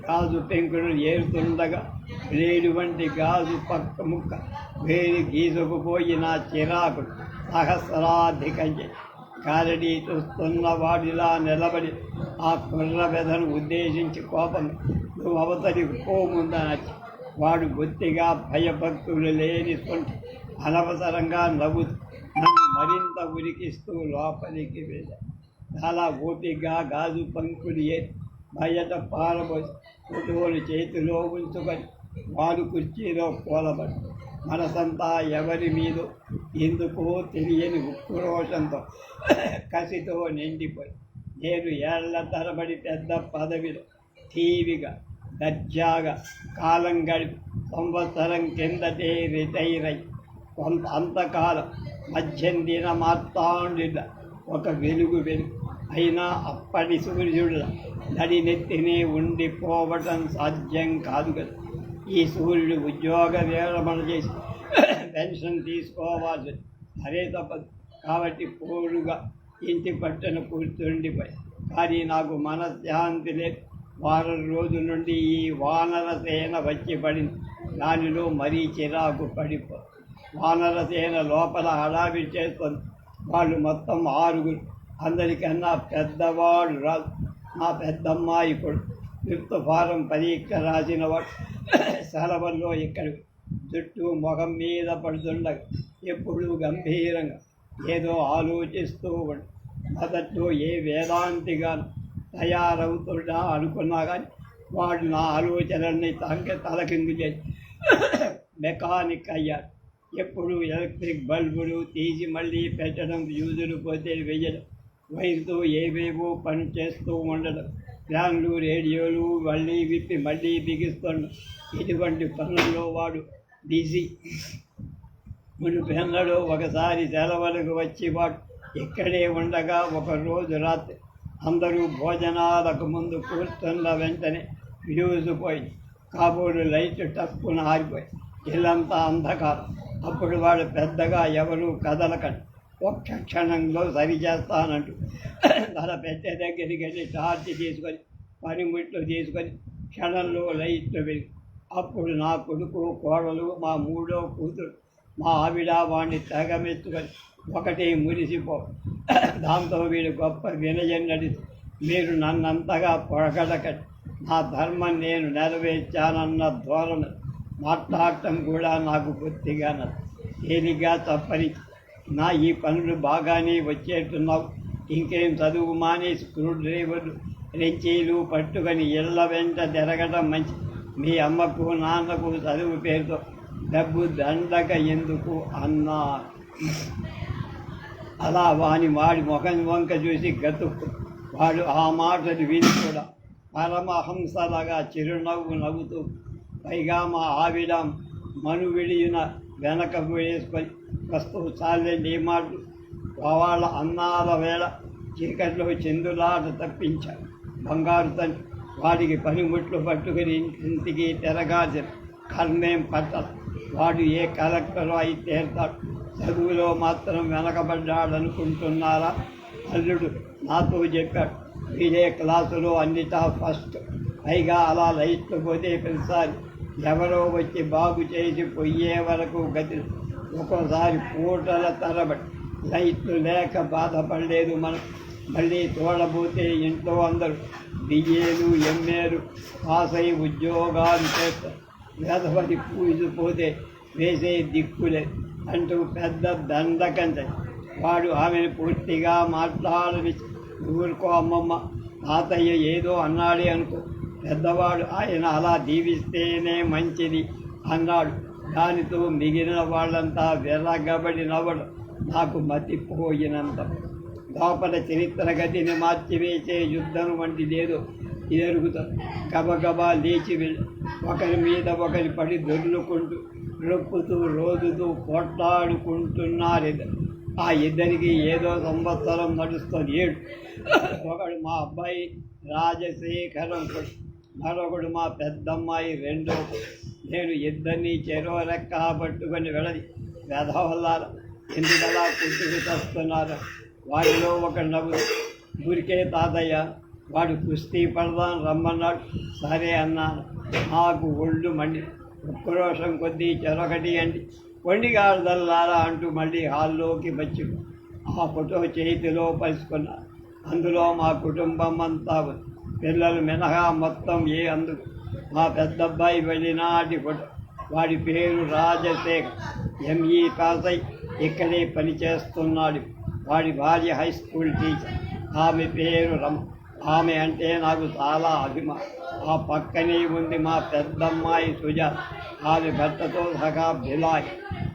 గాజు పెంకులు ఏరుతుండగా బ్లేడు వంటి గాజు పక్క ముక్క వేడి గీసుకుపోయి నా చిరాకులు సహస్రాధికంచి గారడీ చూస్తున్న వాడిలా నిలబడి ఆ కుర్ర వెదను ఉద్దేశించి కోపంగా నువ్వు అవతలికి పోముందనొచ్చి వాడు బొత్తిగా భయభక్తులు లేనిస్తుంటే అనవసరంగా నవ్వుతూ నన్ను మరింత ఉరికిస్తూ లోపలికి వెళ్ళాడు. చాలా ఓపికగా గాజు పంకులు బయట పారబోసి ఫోటోలు చేతిలో ఉంచుకొని వాడు కుర్చీలో కూలబడి మనసంతా ఎవరి మీదో ఎందుకో తెలియని ఉక్రోషంతో కసితో నిండిపోయి నేను ఏళ్ల తరబడి పెద్ద పదవిలో టీవీగా దర్జాగా కాలం గడిపి సంవత్సరం కిందటే రిటైర్ అయ్యి అంతకాలం మధ్యందిన మార్తాండిల ఒక వెలుగు అయినా అప్పటి సూర్యుడుల నడినెత్తినే ఉండిపోవటం సాధ్యం కాదు కదా. ఈ సూర్యుడు ఉద్యోగ విరమణ చేసి పెన్షన్ తీసుకోవాల్సి అదే తప్పదు. కాబట్టి పోరుగా ఇంటి పట్టున కూర్చుండిపోయి కానీ నాకు మనశ్శాంతి లేదు. వారం రోజుల నుండి ఈ వానరసేన వచ్చి పడింది. దానిలో మరీ చిరాకు పడిపో. వానరసేన లోపల హడావిడి చేస్తుంది. వాళ్ళు మొత్తం 6. అందరికన్నా పెద్దవాడు రాదు. నా పెద్దమ్మాయి కొడుకు ఫిఫ్త్ ఫారం పరీక్ష రాసిన వాడు సెలవుల్లో ఇక్కడ జుట్టు ముఖం మీద పడుతుండగా ఎప్పుడు గంభీరంగా ఏదో ఆలోచిస్తూ ఉండు. మొదట్లో ఏ వేదాంతిగాను తయారవుతున్నా అనుకున్నా కానీ వాడు నా ఆలోచనల్ని తలకిందు చేసి మెకానిక్ అయ్యాడు. ఎప్పుడు ఎలక్ట్రిక్ బల్బులు తీసి మళ్ళీ పెట్టడం, ఫ్యూజులు పోతే వేయడం, వైర్తో ఏవేవో పని చేస్తూ ఉండడం, ఫ్యాన్లు రేడియోలు మళ్ళీ విప్పి మళ్ళీ బిగిస్తుండడం, ఇటువంటి పనుల్లో వాడు బిజీ. మునుపెన్నడో ఒకసారి సెలవులకు వచ్చి వాడు ఇక్కడే ఉండగా ఒకరోజు రాత్రి అందరూ భోజనాలకు ముందు కూర్చున్న వెంటనే ఫ్యూజు పోయి కాబోలు లైట్ టక్కున ఆరిపోయి ఇల్లంతా అంధకారం. అప్పుడు వాడు పెద్దగా ఎవరూ కదలకండి, ఒక్క క్షణంలో సరిచేస్తానంటూ తన పెట్టె దగ్గరికి వెళ్ళి టార్చ్ తీసుకొని పనిముట్లు తీసుకొని క్షణంలో లైట్లు వెలిగి అప్పుడు నా కొడుకు, కోడలు, మా 3వ కూతురు, మా ఆవిడ వాడిని తెగమెత్తుకొని ఒకటే మురిసిపో. దాంతో వీడు గొప్ప వినయం నడిచి మీరు నన్నంతగా పొగడకండి, నా ధర్మం నేను నెరవేర్చానన్న ధోరణి మాట్లాడటం కూడా నాకు బొత్తిగా తేలిగ్గా తప్పని నా ఈ పనులు బాగానే వచ్చేట్టున్నావు. ఇంకేం చదువు మాని స్క్రూ డ్రైవర్లు రెంచీలు పట్టుకొని ఇళ్ల వెంట తిరగడం మంచి. మీ అమ్మకు నాన్నకు చదువు పేరుతో డబ్బు దండక ఎందుకు అన్నా. అలా వాడి ముఖం వంక చూసి గతుక్కు. వాడు ఆ మాటలు విని కూడా పరమహంసలాగా చిరునవ్వు నవ్వుతూ పైగా మా ఆవిడ మనువిడిన వెనక వేసుకొని వస్తూ చాలండి ఈ మాటలు వాళ్ళ అన్నాల వేళ చీకట్లో చిందులాట తప్పించాడు. బంగారు తండ్రి వాడికి పనిముట్లు పట్టుకుని ఇంటికి తిరగాల్సిన కర్మేం పట్టాలి. వాడు ఏ కలెక్టరో అయి తీరుతాడు. చదువులో మాత్రం వెనకబడ్డాడనుకుంటున్నారా? అల్లుడు నాతో చెప్పాడు, వీడే క్లాసులో అన్నిటా ఫస్ట్. పైగా అలా లైట్లు పోతే ప్రతిసారి ఎవరో వచ్చి బాగు చేసి పోయే వరకు గతి. ఒక్కోసారి పూటల తరబడి లైట్లు లేక బాధపడలేదు మనం. మళ్ళీ చూడబోతే ఇంట్లో అందరూ బిఏలు ఎంఏలు పాస్ అయి ఉద్యోగాలు చేస్తారు. వేదవతి పూజ పోతే వేసే దిక్కులే. అంటూ పెద్ద దండకంచ వాడు ఆమెను పూర్తిగా మాట్లాడని ఊరుకో అమ్మమ్మ, తాతయ్య ఏదో అన్నాడే అనుకో, పెద్దవాడు ఆయన అలా దీవిస్తేనే మంచిది అన్నాడు. దానితో మిగిలిన వాళ్ళంతా వెర్రగబడి నవ్వడం నాకు మతిపోయినంత. లోపల చరిత్ర గతిని మార్చివేసే యుద్ధం వంటిదేదో ఎరుగుతారు. గబగబా లేచి వెళ్ళి ఒకరి మీద ఒకరి పడి దొర్లుకుంటూ రొప్పుతూ రోజుతూ పోట్లాడుకుంటున్నారు. ఆ ఇద్దరికి ఏదో సంవత్సరం నడుస్తుంది. ఏడు ఒకడు మా అబ్బాయి రాజశేఖరం, మరొకడు మా పెద్దమ్మాయి రెండో. నేను ఇద్దరినీ చెరో రెక్క పట్టుకొని వెళ్ళది వెధవల్లారా ఎందుకలా కుట్టుకు తెస్తున్నారు. వారిలో ఒకడు నవ్వు, ఊరికే తాతయ్య వాడు కుస్తీ పడదాం రమ్మన్నాడు, సరే అన్నాను. నాకు ఒళ్ళు మండి ఉక్రోషం కొద్దీ చెరొకటి అండి వండిగాడదల్లారా అంటూ మళ్ళీ హాల్లోకి వచ్చి ఆ ఫోటో చేతిలో పరుచుకున్నారు. అందులో మా కుటుంబం అంతా పిల్లలు మినహా మొత్తం అందుకు మా పెద్దబ్బాయి వెళ్ళినాటి ఫోటో. వాడి పేరు రాజశేఖర్, ఎంఈ పాస్ అయి ఇక్కడే పనిచేస్తున్నాడు. వాడి భార్య హై స్కూల్ టీచర్, ఆమె పేరు రమ. ఆమె అంటే నాకు చాలా అభిమానం. ఆ పక్కనే ఉంది మా పెద్దమ్మాయి సుజాత, ఆమె భర్తతో సహా బిలాయ్.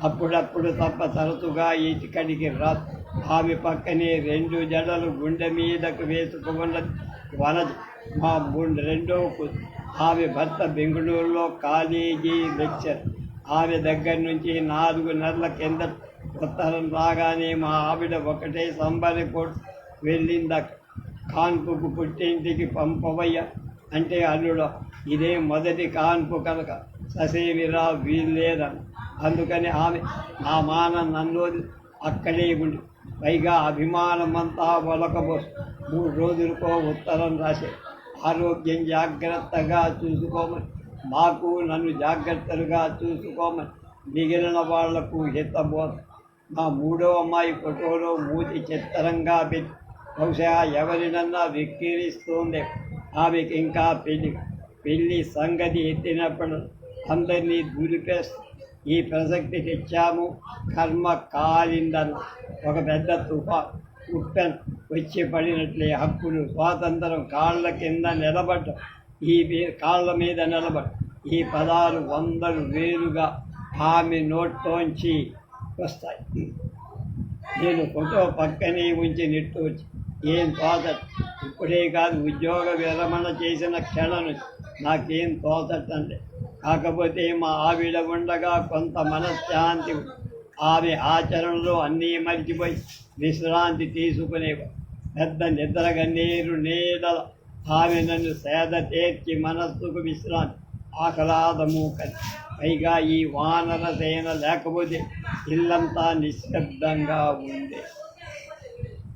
అప్పుడప్పుడు తప్ప తరచుగా ఇక్కడికి రాదు. ఆమె పక్కనే రెండు జడలు గుండె మీదకు వేసుకున్నది వనజ, మా రెండో కూతురు. ఆమె భర్త బెంగళూరులో కాలేజీ లెక్చర్. ఆమె దగ్గర నుంచి 4 నెలల కింద ఉత్తరం రాగానే మా ఆవిడ ఒకటే సంబరపడి వెళ్ళిందక. కాన్పుకు పుట్టింటికి పంపవయ్య అంటే అల్లుడు, ఇదే మొదటి కాన్పు కనుక ససేమిరా వీల్లేదని. అందుకని ఆమె నా మాన నన్ను అక్కడే ఉండి పైగా అభిమానమంతా ఒలకబోసు 3 రోజులకో ఉత్తరం రాసే, ఆరోగ్యం జాగ్రత్తగా చూసుకోమని, మాకు నన్ను జాగ్రత్తలుగా చూసుకోమని, మిగిలిన వాళ్లకు హితబోధ. మా 3వ అమ్మాయి ఫోటోలో మూతి చిత్రంగా పెట్టి బహుశా ఎవరినన్నా వెక్కిరిస్తోంది. ఆమెకి ఇంకా పెళ్లి సంగతి ఎత్తినప్పుడు అందరినీ దులిపేస్తూ ఈ ప్రసక్తి తెచ్చాము, కర్మ కాలిందన్న ఒక పెద్ద ఉప్పెన వచ్చి పడినట్లే హక్కులు స్వాతంత్రం కాళ్ళ కింద నిలబడ్డ, కాళ్ళ మీద నిలబడ్డ ఈ పదాలు 100 వేలుగా ఆమె నోట్లోంచి వస్తాయి. నేను ఫోటో పక్కనే ఉంచి నిట్టూర్చి, ఏం తోచట్, ఇప్పుడే కాదు ఉద్యోగ విరమణ చేసిన క్షణం నాకేం తోచటంటే, కాకపోతే మా ఆవిడ ఉండగా కొంత మనశ్శాంతి. ఆమె ఆచరణలో అన్నీ మర్చిపోయి విశ్రాంతి తీసుకునేవారు. పెద్ద నిద్రగన్నీరు నీడల ఆమె నన్ను సేద తీర్చి మనస్సుకు విశ్రాంతి ఆహ్లాదము కలిగి. పైగా ఈ వానర సేన లేకపోతే ఇల్లంతా నిశ్శబ్దంగా ఉండే.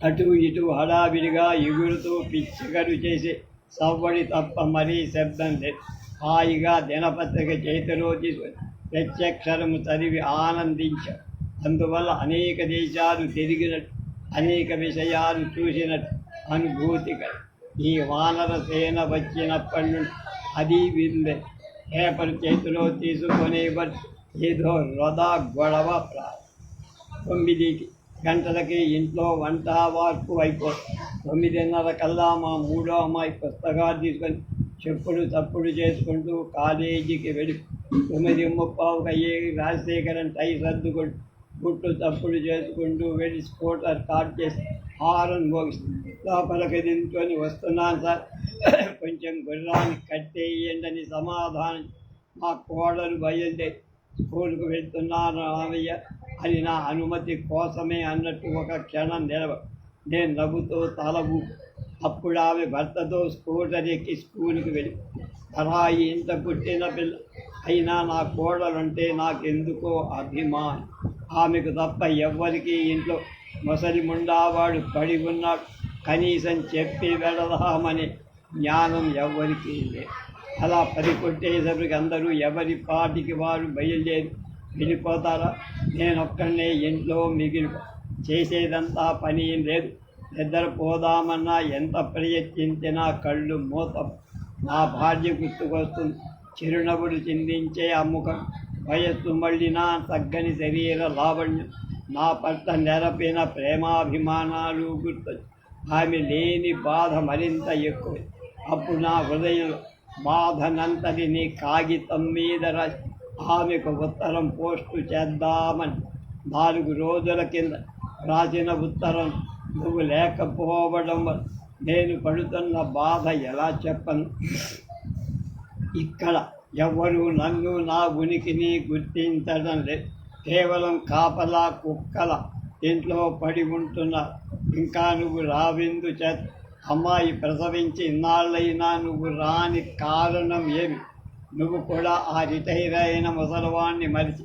అటు ఇటు హడావిడిగా ఎగురుతూ పిచ్చికడు చేసే సవ్వడి తప్ప మరీ శబ్దం లేదు. హాయిగా దినపత్రిక చేతిలో తీసుకొని ప్రత్యక్షరము చదివి ఆనందించారు. అందువల్ల అనేక దేశాలు తిరిగినట్టు, అనేక విషయాలు చూసినట్టు అనుభూతి కలిగి. ఈ వానర సేన వచ్చినప్పటి నుండి అది వీళ్ళే. పేపర్ చేతిలో తీసుకునేవారు ఏదో వృధా గొడవ. 9 గంటలకి ఇంట్లో వంట వార్పు అయిపోతుంది. 9:30 కల్లా మా 3వ అమ్మాయి పుస్తకాలు తీసుకొని చెప్పుడు తప్పుడు చేసుకుంటూ కాలేజీకి వెళ్ళి 9:30 అయ్యే రాజశేఖరన్ టై సర్దుకుంటూ గుట్టు తప్పుడు చేసుకుంటూ వెళ్ళి స్కూటర్ స్టార్ట్ చేసి హారన్ మోగిస్తుంది. లోపలికి దించుకొని, వస్తున్నాను సార్, కొంచెం గుర్రాన్ని కట్టేయండి సమాధానం. మా కోడలు బయలుదేరి స్కూల్కు వెళ్తున్నాను రామయ్య అని నా అనుమతి కోసమే అన్నట్టు ఒక క్షణం నిలబడి నేను నవ్వుతూ తల ఊపు. అప్పుడు ఆమె భర్తతో స్కూటర్ ఎక్కి స్కూల్కి వెళ్ళి, పరాయి ఇంత పుట్టిన పిల్ల అయినా నా కోడలంటే నాకెందుకో అభిమానం. ఆమెకు తప్ప ఎవ్వరికీ ఇంట్లో మొసలి ముండావాడు పడి ఉన్నాడు, కనీసం చెప్పి వెళదామని జ్ఞానం ఎవ్వరికీ లేదు. అలా 10 కొట్టేసరికి అందరూ ఎవరి పాటికి వారు బయలుదేరి వెళ్ళిపోతారా? నేనొక్కడనే ఇంట్లో చేసేదంతా పని లేదు. నిద్రపోదామన్నా ఎంత ప్రయత్నించినా కళ్ళు మూత. నా భార్య గుర్తుకొస్తుంది. చిరునవ్వులు చిందించే అమ్ముకం, వయస్సు మళ్ళినా తగ్గని శరీర లావణ్యం, నా పట్ల నెరపిన ప్రేమాభిమానాలు గుర్తొచ్చి ఆమె లేని బాధ మరింత ఎక్కువ. అప్పుడు నా హృదయం బాధనంతటిని కాగితం మీద రాసి ఆమెకు ఉత్తరం పోస్టు చేద్దామని 4 రోజుల కింద రాసిన ఉత్తరం నువ్వు లేకపోవడం వల్ల నేను పడుతున్న బాధ ఎలా చెప్పను. ఇక్కడ ఎవరు నన్ను నా ఉనికిని గుర్తించడం లేదు. కేవలం కాపలా కుక్కల ఇంట్లో పడి ఉంటున్నారు. ఇంకా నువ్వు రావిందు చేత అమ్మాయి ప్రసవించి ఇన్నాళ్ళైనా నువ్వు రాని కారణం ఏమి? నువ్వు కూడా ఆ రిటైర్ అయిన ముసలివాణ్ణి మరిచి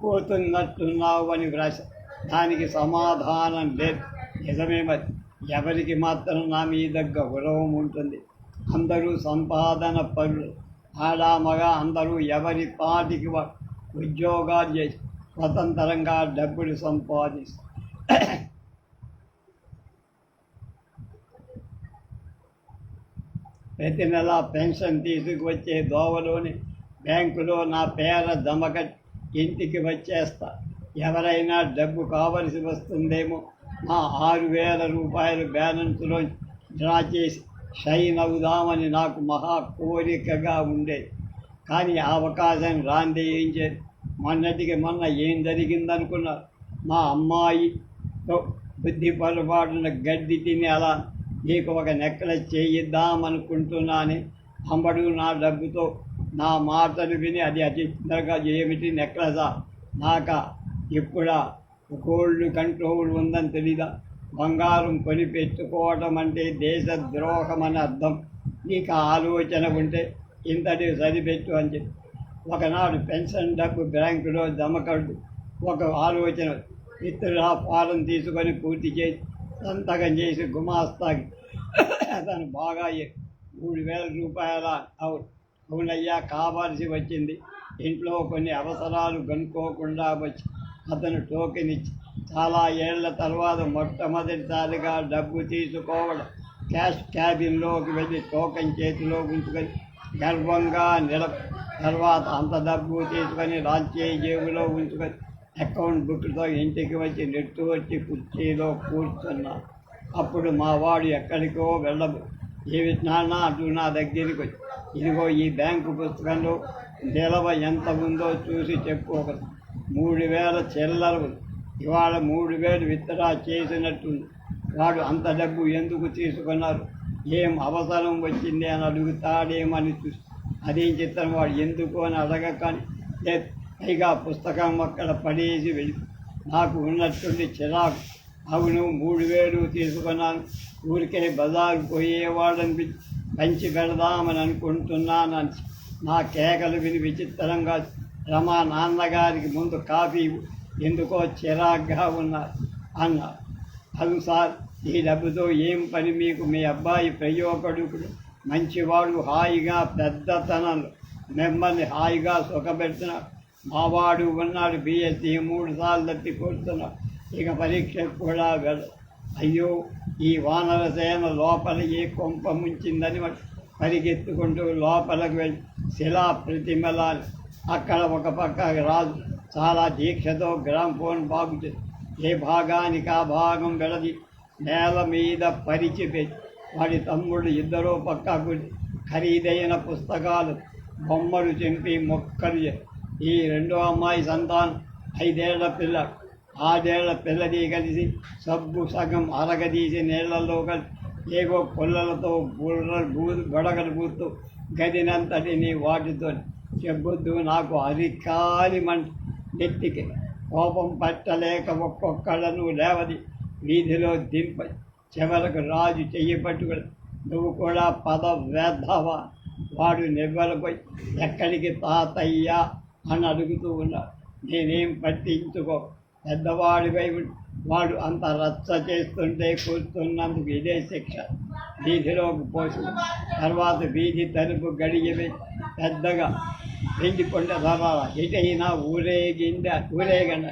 పోతున్నట్టున్నావు అని వ్రాసా. దానికి సమాధానం లేదు. నిజమే, మరి ఎవరికి మాత్రం నా మీద గౌరవం ఉంటుంది? అందరూ సంపాదన పనులు, ఆడా మగ అందరూ ఎవరి పాటికి ఉద్యోగాలు చేసి స్వతంత్రంగా డబ్బులు సంపాదిస్తారు. ప్రతి నెల పెన్షన్ తీసుకువచ్చే దోవలోని బ్యాంకులో నా పేర జమకట్టి ఇంటికి వచ్చేస్తా. ఎవరైనా డబ్బు కావలసి వస్తుందేమో నా 6,000 రూపాయలు బ్యాలెన్స్లో డ్రా చేసి షైన్ అవుదామని నాకు మహా కోరికగా ఉండేది. కానీ ఆ అవకాశం రాందే ఏం చేసి మొన్నటికి మొన్న ఏం జరిగిందనుకున్నారు? మా అమ్మాయితో బుద్ధి పొరపాటున గడ్డి తిని అలా నీకు ఒక నెక్లెస్ చేయిద్దామనుకుంటున్నాను. అమ్మడు నా డబ్బుతో నా మాటలు విని అది అతిగా ఏమిటి నెక్లెసా నాక ఇప్పుడా గోల్డ్ కంట్రోల్ ఉందని తెలీదా? బంగారం కొని పెట్టుకోవడం అంటే దేశద్రోహం అని అర్థం. నీకు ఆలోచన ఉంటే ఇంతటి సరిపెట్టు అని చెప్పి ఒకనాడు పెన్షన్ డబ్బు బ్యాంకులో జమకడు ఒక ఆలోచన విత్డ్రా ఫారం తీసుకొని పూర్తి చేసి సంతకం చేసి గుమాస్తాకి అతను బాగా 3,000 రూపాయల అవునయ్యా కావాల్సి వచ్చింది. ఇంట్లో కొన్ని అవసరాలు కనుక్కోకుండా వచ్చి అతను టోకెన్ ఇచ్చి చాలా ఏళ్ల తర్వాత మొట్టమొదటిసారిగా డబ్బు తీసుకోవడం, క్యాష్ క్యాబిన్లోకి వెళ్ళి టోకెన్ చేతిలో ఉంచుకొని గర్వంగా తర్వాత అంత డబ్బు తీసుకొని రాజ్య జేబులో ఉంచుకొని అకౌంట్ బుక్తో ఇంటికి వచ్చి నెట్టు వచ్చి కుర్చీలో కూర్చున్నా. అప్పుడు మా వాడు ఎక్కడికో వెళ్ళదు. ఏమి నాన్న అటు నా దగ్గరికి వచ్చి ఇదిగో ఈ బ్యాంకు పుస్తకంలో నిలవ ఎంత ఉందో చూసి చెప్పు. ఒక 3,000 చిల్లర ఉంది. ఇవాళ 3,000 విత్డ్రా చేసినట్టుంది. వాడు అంత డబ్బు ఎందుకు తీసుకున్నారు, ఏం అవసరం వచ్చింది అని అడుగుతాడేమని చూసి అదేం చిత్రం వాడు ఎందుకు అని అడగకని పైగా పుస్తకం అక్కడ పడేసి వెళ్ళి నాకు ఉన్నట్టుండి చిరాకు. అవును 3,000 తీసుకున్నాను, ఊరికే బజారు పోయేవాడని పంచి పెడదామని అనుకుంటున్నాను. నా కేకలు విని విచిత్రంగా రమా నాన్నగారికి ముందు కాఫీ ఎందుకో చిరాగ్గా ఉన్నారు అన్నారు. అవును సార్, ఈ డబ్బుతో ఏం పని మీకు? మీ అబ్బాయి ప్రయోగకుడు మంచివాడు, హాయిగా పెద్దతనంలో మిమ్మల్ని హాయిగా సుఖపెడుతున్నాడు. మావాడు ఉన్నాడు బిఎస్సి 3 సార్లు తప్పి కూర్చున్నాడు. ఇక పరీక్షకు కూడా అయ్యో ఈ వానర సేన లోపల ఏ కొంప ముంచిందని పరిగెత్తుకుంటూ లోపలికి వెళ్ళి శిలా ప్రతిమలాలి. అక్కడ ఒక పక్క రాజు చాలా దీక్షతో గ్రామ్ఫోన్ బాగు చేసి ఏ భాగానికి ఆ భాగం వెళది నేల మీద పరిచిపెట్టి వాడి తమ్ముడు ఇద్దరూ పక్కకు ఖరీదైన పుస్తకాలు బొమ్మలు చెంపి మొక్కలు. ఈ రెండో అమ్మాయి సంతానం 5 ఏళ్ల పిల్ల. 6 ఏళ్ల పిల్లది కలిసి సబ్బు సగం అరగదీసి నీళ్లలో కలిసి ఏవో పుల్లలతో గొడగలు పూస్తూ గదినంతటిని వాటితో చెప్పొద్దు. నాకు అరికాలి నెత్తికి కోపం పట్టలేక ఒక్కొక్కళ్ళను లేవది వీధిలో దింప చివరకు రాజు చెయ్యి పట్టుకుని నువ్వు కూడా పద వేద్దావా? వాడు నివ్వలపోయి ఎక్కడికి తాతయ్య అని అడుగుతూ ఉన్నాడు. నేనేం పట్టించుకో, పెద్దవాడిపై వాడు అంత రచ్చ చేస్తుంటే కూర్చున్నందుకు ఇదే శిక్ష. వీధిలోకి పోసి తర్వాత వీధి తలుపు గడియవి పెద్దగా వెండికొండ ధరాల ఎటైనా ఊరేగండ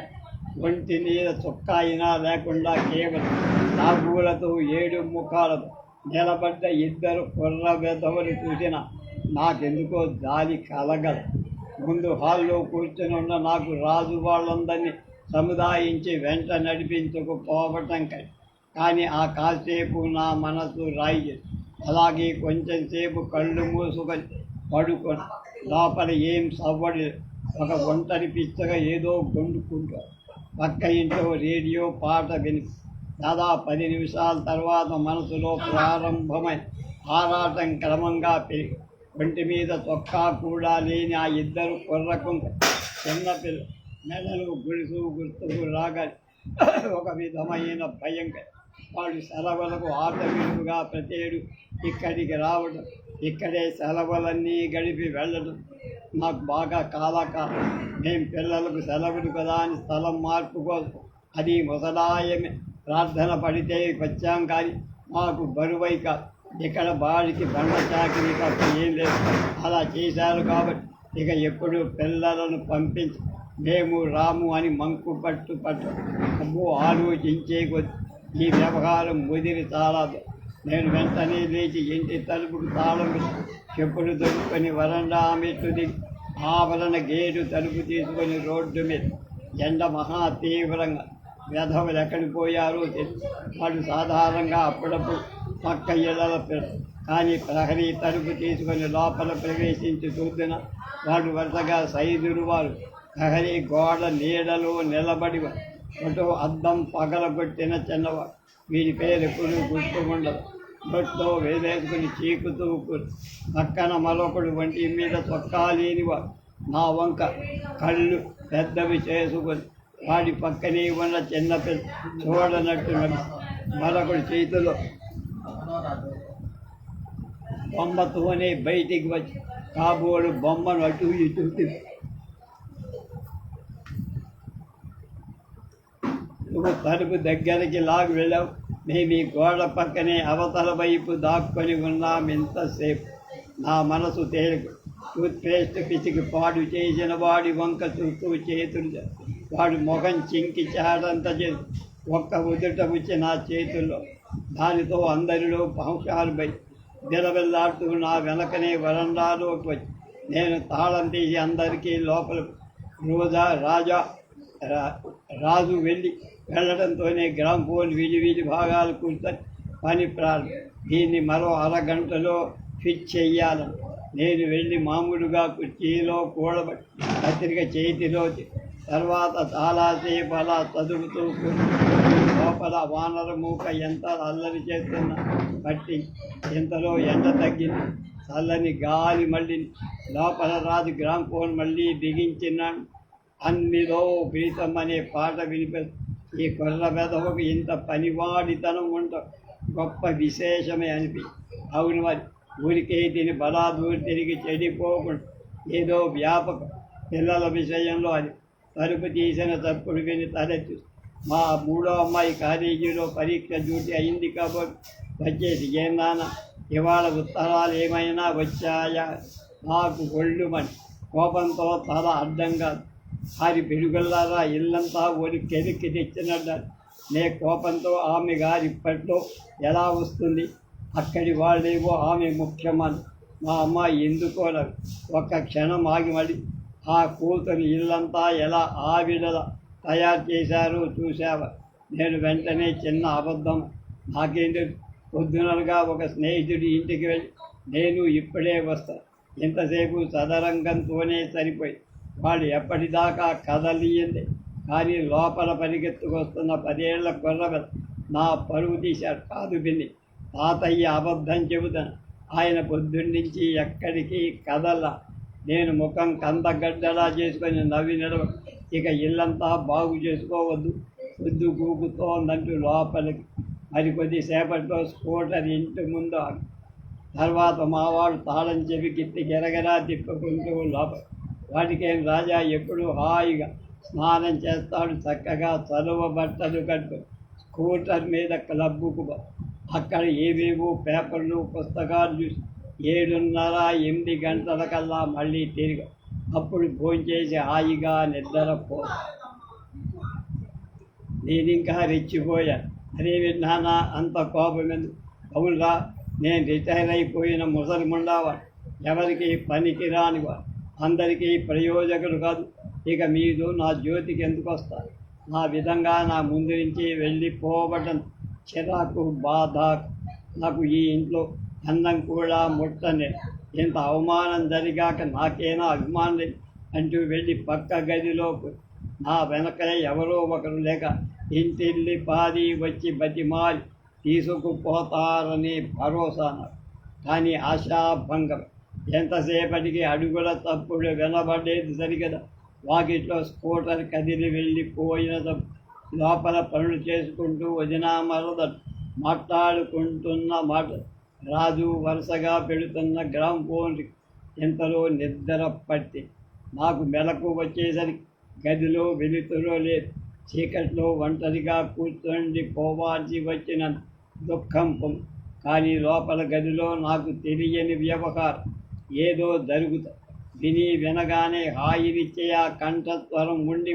ఒంటి మీద చొక్కాయినా లేకుండా కేవలం నాగులతో 7 ముఖాలతో నిలబడ్డ 2 కుర్ర వెధవలు చూసిన నాకెందుకో జాలి కలగదు. ముందు హాల్లో కూర్చొని ఉన్న నాకు రాజు వాళ్ళందరినీ సముదాయించి వెంట నడిపించుకుపోవటం కానీ ఆ కాసేపు నా మనసు రాయి. అలాగే కొంచెం సేపు కళ్ళు మూసుకొని పడుకొని లోపల ఏం సవ్వడి ఒక ఒంటరి పిచ్చగా ఏదో గొంతుకుంటూ పక్క ఇంట్లో రేడియో పాట విని దాదాపు 10 నిమిషాల తర్వాత మనసులో ప్రారంభమై ఆరాటం క్రమంగా పెరిగి ఒంటి మీద చొక్కా కూడా లేని ఆ ఇద్దరు కుర్రకుంట చిన్నపిల్ల మెడలు గుడుసు గుర్తుకు రాగా ఒక విధమైన భయంకర వాళ్ళు సెలవులకు ఆటవిలుగా ప్రతేడు ఇక్కడికి రావడం, ఇక్కడే సెలవులన్నీ గడిపి వెళ్ళడం నాకు బాగా కాలకాలం. మేము పిల్లలకు సెలవులు కదా అని స్థలం మార్పు కోసం అది ముసలాయమే ప్రార్థన పడితే వచ్చాం కానీ మాకు బరువై కాదు. ఇక్కడ బాడికి బండ చాకిరీ తప్ప ఏం లేదు. అలా చేశారు కాబట్టి ఇక ఎప్పుడు పిల్లలను పంపించి మేము రాము అని మంకు పట్టు అబ్బో ఆలోచించే కొద్ది ఈ వ్యవహారం ముదిరి చాలా. నేను వెంటనే లేచి ఇంటి తలుపుకు తాళం చెప్పులు దొరుకుని వరండా మెట్లు దిగి ఆవరణ గేటు తలుపు తీసుకొని రోడ్డు మీద ఎండ మహా తీవ్రంగా వ్యధవులు ఎక్కడికి పోయారో తెలుసు. వాళ్ళు సాధారణంగా అప్పుడప్పుడు పక్క ఇళ్ళ కానీ ప్రహరీ తలుపు తీసుకొని లోపల ప్రవేశించి చూద్దిన వాడు వరుసగా సైదురు వారు ప్రహరీ గోడ నీడలో నిలబడి ఫోటో అద్దం పగలగొట్టిన చిన్నవాడు. వీడి పేరు ఎప్పుడు గుర్తుకుండదు. నోట్లో వేలేసుకుని చీకుతూ పక్కన మరొకడు వంటి మీద చొక్కా లేనివాడు నా వంక కళ్ళు పెద్దవి చేసుకొని వాడి పక్కనే ఉన్న చిన్నపిల్ల చూడనట్టు మరొకటి చేతిలో బొమ్మతోనే బయటికి వచ్చి కాబోడు బొమ్మను అటు ఇటు నువ్వు తలుపు దగ్గరికి లాగి వెళ్ళావు. మేము ఈ గోడ పక్కనే అవతల వైపు దాక్కొని ఉన్నాం ఎంతసేపు. నా మనసు తేలిక టూత్పేస్ట్ పిసికి పాడు చేసిన వాడి వంక చుట్టూ చేతులు వాడు ముఖం చింకి చాడంత చేసి ఒక్క ఉదుట వచ్చి నా చేతుల్లో దానితో అందరిలో పంశాలు బై బిలబిల్లాడుతూ నా వెనకనే వరండాలోకి వచ్చి నేను తాళం తీసి అందరికీ లోపల రాజు వెళ్ళడంతోనే గ్రామ్ఫోన్ వీధి భాగాలు కూర్చొని పని ప్రారంభం. దీన్ని మరో అరగంటలో ఫిట్ చెయ్యాలని నేను వెళ్ళి మామూలుగా కుర్చీలో కూడబట్టి పత్రిక చేతిలో తర్వాత చాలాసేపు అలా చదువుతూ లోపల వానర మూక ఎంత అల్లరి చేస్తున్నా బట్టి ఇంతలో ఎండ తగ్గింది. చల్లని గాలి మళ్ళీ లోపల రాజు గ్రామ్ఫోన్ మళ్ళీ బిగించినాడు. అన్నిలో ప్రీతం అనే పాట వినిపిస్తుంది. ఈ కొర్ర వెధవకు ఇంత పనివాడితనం ఉంట గొప్ప విశేషమే అనిపి. అవును మరి ఊరికే దీని బలాదూరి తిరిగి చెడిపోకుండా ఏదో వ్యాపకం. పిల్లల విషయంలో అది తలుపు తీసిన తప్పుడు విని తలెత్తు. మా 3వ అమ్మాయి కాలేజీలో పరీక్ష డ్యూటీ అయింది కాబట్టి వచ్చేసి ఏం నాన్న ఇవాళ ఉత్తరాలు ఏమైనా వచ్చాయా? నాకు ఒళ్ళు మని కోపంతో తల అడ్డంగా వారి పెరుగుల్లారా ఇల్లంతా కెలిక్కి తెచ్చినట్టు. నే కోపంతో ఆమె గారి ఇప్పట్లో ఎలా వస్తుంది? అక్కడి వాళ్ళేవో ఆమె ముఖ్యమని మా అమ్మాయి ఎందుకోలరు. ఒక్క క్షణం ఆగి మళ్ళీ ఆ కూతురు ఇల్లంతా ఎలా ఆవిడలా తయారు చేశారో చూసావా? నేను వెంటనే చిన్న అబద్ధం నాకేంటి పొద్దునలుగా ఒక స్నేహితుడి ఇంటికి వెళ్ళి నేను ఇప్పుడే వస్తా, ఇంతసేపు చదరంగంతోనే సరిపోయి వాళ్ళు ఎప్పటిదాకా కదలియంది. కానీ లోపల పరిగెత్తుకొస్తున్న 10 ఏళ్ల కుర్ర నా పరువు తీశాడు. కాదు పిన్ని, తాతయ్య అబద్ధం చెబుతాను. ఆయన పొద్దున్నుంచి ఎక్కడికి కదల. నేను ముఖం కందగడ్డలా చేసుకొని నవ్వి నిలవ ఇక ఇల్లంతా బాగు చేసుకోవద్దు పొద్దు కూకుతోందంటూ లోపలికి మరికొద్దిసేపట్లో స్కూటర్ ఇంటి ముందు తర్వాత మావాడు తాళం చెవి కిత్తి గిరగరా తిప్పుకుంటూ లోపల. వాటికేం రాజా ఎప్పుడు హాయిగా స్నానం చేస్తాడు, చక్కగా చలువ బట్టలు కట్టు స్కూటర్ మీద క్లబ్బుకు అక్కడ ఏవేవో పేపర్లు పుస్తకాలు చూసి 7:30-8 గంటలకల్లా మళ్ళీ తిరిగి అప్పుడు భోంచేసి హాయిగా నిద్రపో. నేను ఇంకా రెచ్చిపోయాను. అదే విన్నానా అంత కోపం? అవునురా, నేను రిటైర్ అయిపోయిన ముసలి ముండావాడు, ఎవరికి పనికి రానివాడు. అందరికీ ప్రయోజకులు కాదు. ఇక మీరు నా జ్యోతికి ఎందుకు వస్తారు? నా విధంగా నా ముందు నుంచి వెళ్ళిపోవటం చిరాకు, బాధ. నాకు ఈ ఇంట్లో అన్నం కూడా ముట్టనే. ఇంత అవమానం జరిగాక నాకేనా అభిమానం లేదు అంటూ వెళ్ళి పక్క గదిలోకి నా వెనకనే ఎవరో ఒకరు లేక ఇంటిల్లి పాది వచ్చి బతిమాలి తీసుకుపోతారని భరోసా నాకు. కానీ ఆశాభంగం. ఎంతసేపటికి అడుగుల తప్పుడు వినబడేది సరిగదా. వాకిట్లో స్కూటర్ కదిలి వెళ్ళిపోయిన లోపల పనులు చేసుకుంటూ వదినా మరద మాట్లాడుకుంటున్న మాట రాజు వరుసగా పెడుతున్న గ్రామ్ ఫోన్ ఇంతలో నిద్ర పట్టి నాకు మెలకు వచ్చేసరికి గదిలో వెలుతురో లేదు. చీకట్లో ఒంటరిగా కూర్చొని పోవాల్సి వచ్చిన దుఃఖం కానీ లోపల గదిలో నాకు తెలియని వ్యవహారం ఏదో జరుగుతా. వినగానే హాయినిచ్చే ఆ కంఠస్వరం ఉండి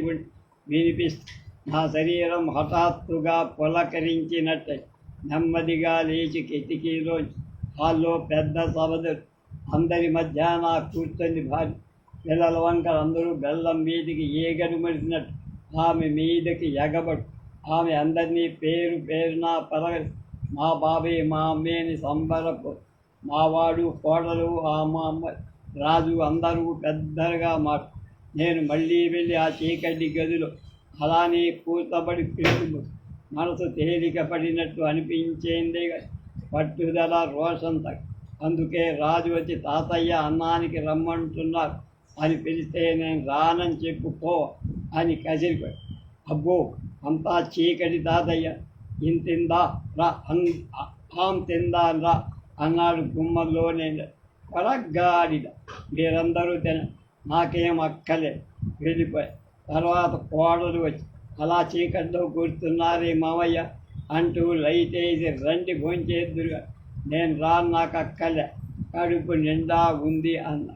వినిపిస్తూ నా శరీరం హఠాత్తుగా పులకరించినట్టు నెమ్మదిగా లేచి కిటికీలో హాల్లో పెద్ద సభదు అందరి మధ్య నా కూర్చొని భార్య పిల్లల వంకలు అందరూ బెల్లం మీదికి ఏగడు మడిసినట్టు ఆమె మీదకి ఎగబడు. ఆమె అందరినీ పేరు పేరున మా బాబాయ్ మా అమ్మేని సంబరపు మావాడు కోడలు మా అమ్మ రాజు అందరూ పెద్దగా మాట. నేను మళ్ళీ వెళ్ళి ఆ చీకటి గదిలో అలానే కూతబడి పిలుపు మనసు తేలిక పడినట్టు అనిపించేందే పట్టుదల రోషం అందుకే రాజు వచ్చి తాతయ్య అన్నానికి రమ్మంటున్నారు అని పిలిస్తే నేను రానని చెప్పుకో అని కసిరిపోయి. అబ్బో అంతా చీకటి తాతయ్య ఇంతిందా రా తిందా రా అన్నాడు గుమ్మల్లో. నేను పరగ్గాడిద మీరందరూ నాకేం అక్కలే వెళ్ళిపోయి. తర్వాత కోడలు వచ్చి అలా చీకట్లో కూర్చున్నారే మావయ్య అంటూ లైట్ వేసి రండి భోంచేద్దురుగా. నేను రాను నాకు అక్కలే కడుపు నిండా ఉంది అన్న.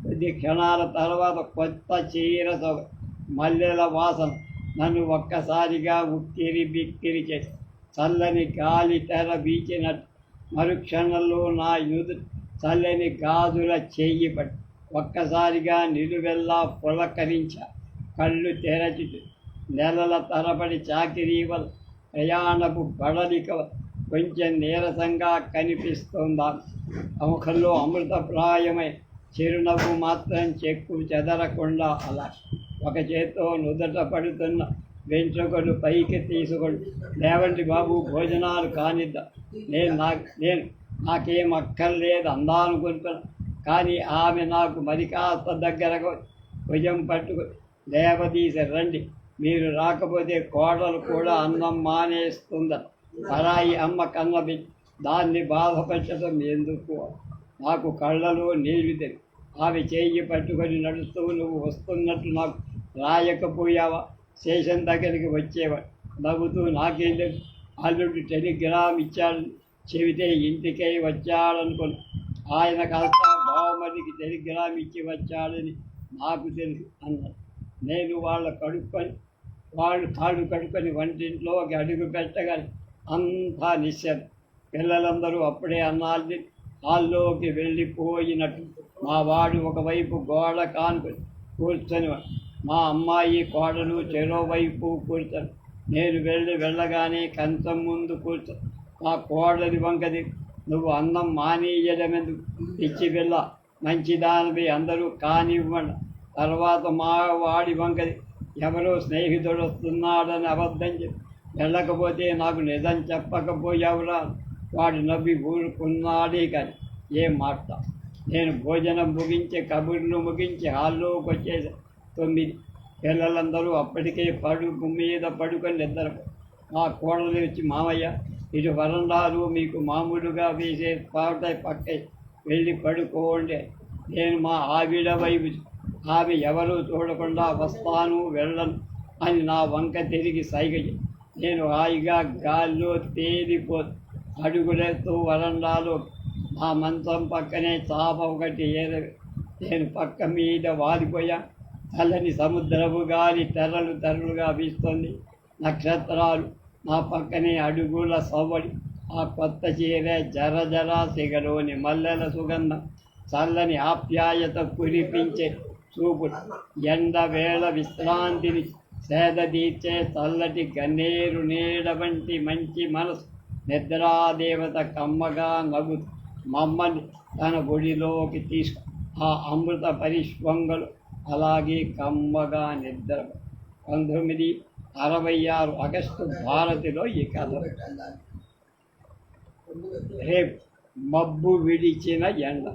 కొద్ది క్షణాల తర్వాత కొత్త చీర మల్లెల వాసన నన్ను ఒక్కసారిగా ఉక్కిరి బిక్కిరి చేసి చల్లని గాలి తెర బీచినట్టు మరుక్షణంలో నా చల్లని గాజుల చెయ్యి పట్టి ఒక్కసారిగా నిలువెల్లా పులకరించా. కళ్ళు తెరచి నెలల తరబడి చాకిరీ వల్ల ప్రయాణపు బడలిక కొంచెం నీరసంగా కనిపిస్తుందా. ముఖంలో అమృతప్రాయమై చిరునవ్వు మాత్రం చెక్కు చెదరకుండా అలా ఒక చేత్తో నుదట పడుతున్న వెంట్రుకలు పైకి తీసుకొని లేవండి బాబు భోజనాలు కానిద్దా. నేను నాకేం అక్కర్లేదు అందానుకుంటున్నా. కానీ ఆమె నాకు మరి కాస్త దగ్గరకు భుజం పట్టుకుని లేవదీసి రండి మీరు రాకపోతే కోడలు కూడా అన్నం మానేస్తుందని. పరాయి అమ్మ కన్నబి దాన్ని బాధపరచడం ఎందుకు? నాకు కళ్ళలో నీళ్లు తెలి. ఆమె చేయి పట్టుకొని నడుస్తూ నువ్వు వస్తున్నట్టు నాకు రాయకపోయావా? స్టేషన్ దగ్గరికి వచ్చేవా నవ్వుతూ నాకేం తెలుసు అల్లుడు టెలిగ్రామ్ ఇచ్చాడు చెబితే ఇంటికై వచ్చాడనుకుని ఆయన కాస్త బావమరికి టెలిగ్రామ్ ఇచ్చి వచ్చాడని నాకు తెలుసు అన్నాడు. నేను వాళ్ళు కాళ్ళు కడుక్కొని వంటింట్లోకి అడుగు పెట్టగానే అంతా నిశ్శబ్దం. పిల్లలందరూ అప్పుడే అన్నాళ్ళని హాల్లోకి వెళ్ళిపోయినట్టు. మా వాడు ఒకవైపు గోడ కానుకొని కూర్చొని మా అమ్మాయి కోడలు చెరోవైపు కూర్చొని నేను వెళ్ళగానే కంచం ముందు కూర్చొని మా కోడలి వంకది నువ్వు అన్నం మానేయడమెందుకు పిచ్చి పిల్ల మంచిదానిపై అందరూ కానివ్వండి. తర్వాత మా వాడి వంకది ఎవరో స్నేహితుడు వస్తున్నాడని అబద్ధం చెప్పి వెళ్ళకపోతే నాకు నిజం చెప్పకపోయావురా. వాడు నవ్వి ఊరుకున్నాడే కానీ ఏం మాట. నేను భోజనం ముగించి కబుర్లు ముగించి హాల్లోకి వచ్చేసి 9. పిల్లలందరూ అప్పటికే పడుకు మీద పడుకొని నిద్ర. మా కోడలు వచ్చి మామయ్య ఇటు వరండాలు మీకు మామూలుగా వేసే పాటై పక్కై వెళ్ళి పడుకోండి. నేను మా ఆవిడ వైపు ఆమె ఎవరూ చూడకుండా వస్తాను వెళ్ళను అని నా వంక తిరిగి సైగ. నేను హాయిగా గాల్లో తేలిపోతూ అడుగులేస్తూ వరండాలో నా మంచం పక్కనే చాప ఒకటి నేను పక్క మీద వాలిపోయా. చల్లని సముద్రపు గాలి తెరలుగా వీస్తుంది. నక్షత్రాలు నా పక్కనే అడుగుల సవ్వడి. ఆ కొత్త చీర జర సిగలోని మల్లెల సుగంధం చల్లని ఆప్యాయత కురిపించే చూపులు ఎండ వేళ విశ్రాంతిని సేదదీర్చే చల్లటి గన్నేరు నీడ వంటి మంచి మనసు నిద్రాదేవత కమ్మగా నవ్వు మమ్మల్ని తన ఒడిలోకి తీసుకు ఆ అమృత పరిష్వంగలు అలాగే కమ్మగా నిద్ర. 1966 ఆగస్టు భారతిలో ఈ కథ. రేపు మబ్బు విడిచిన ఎండ.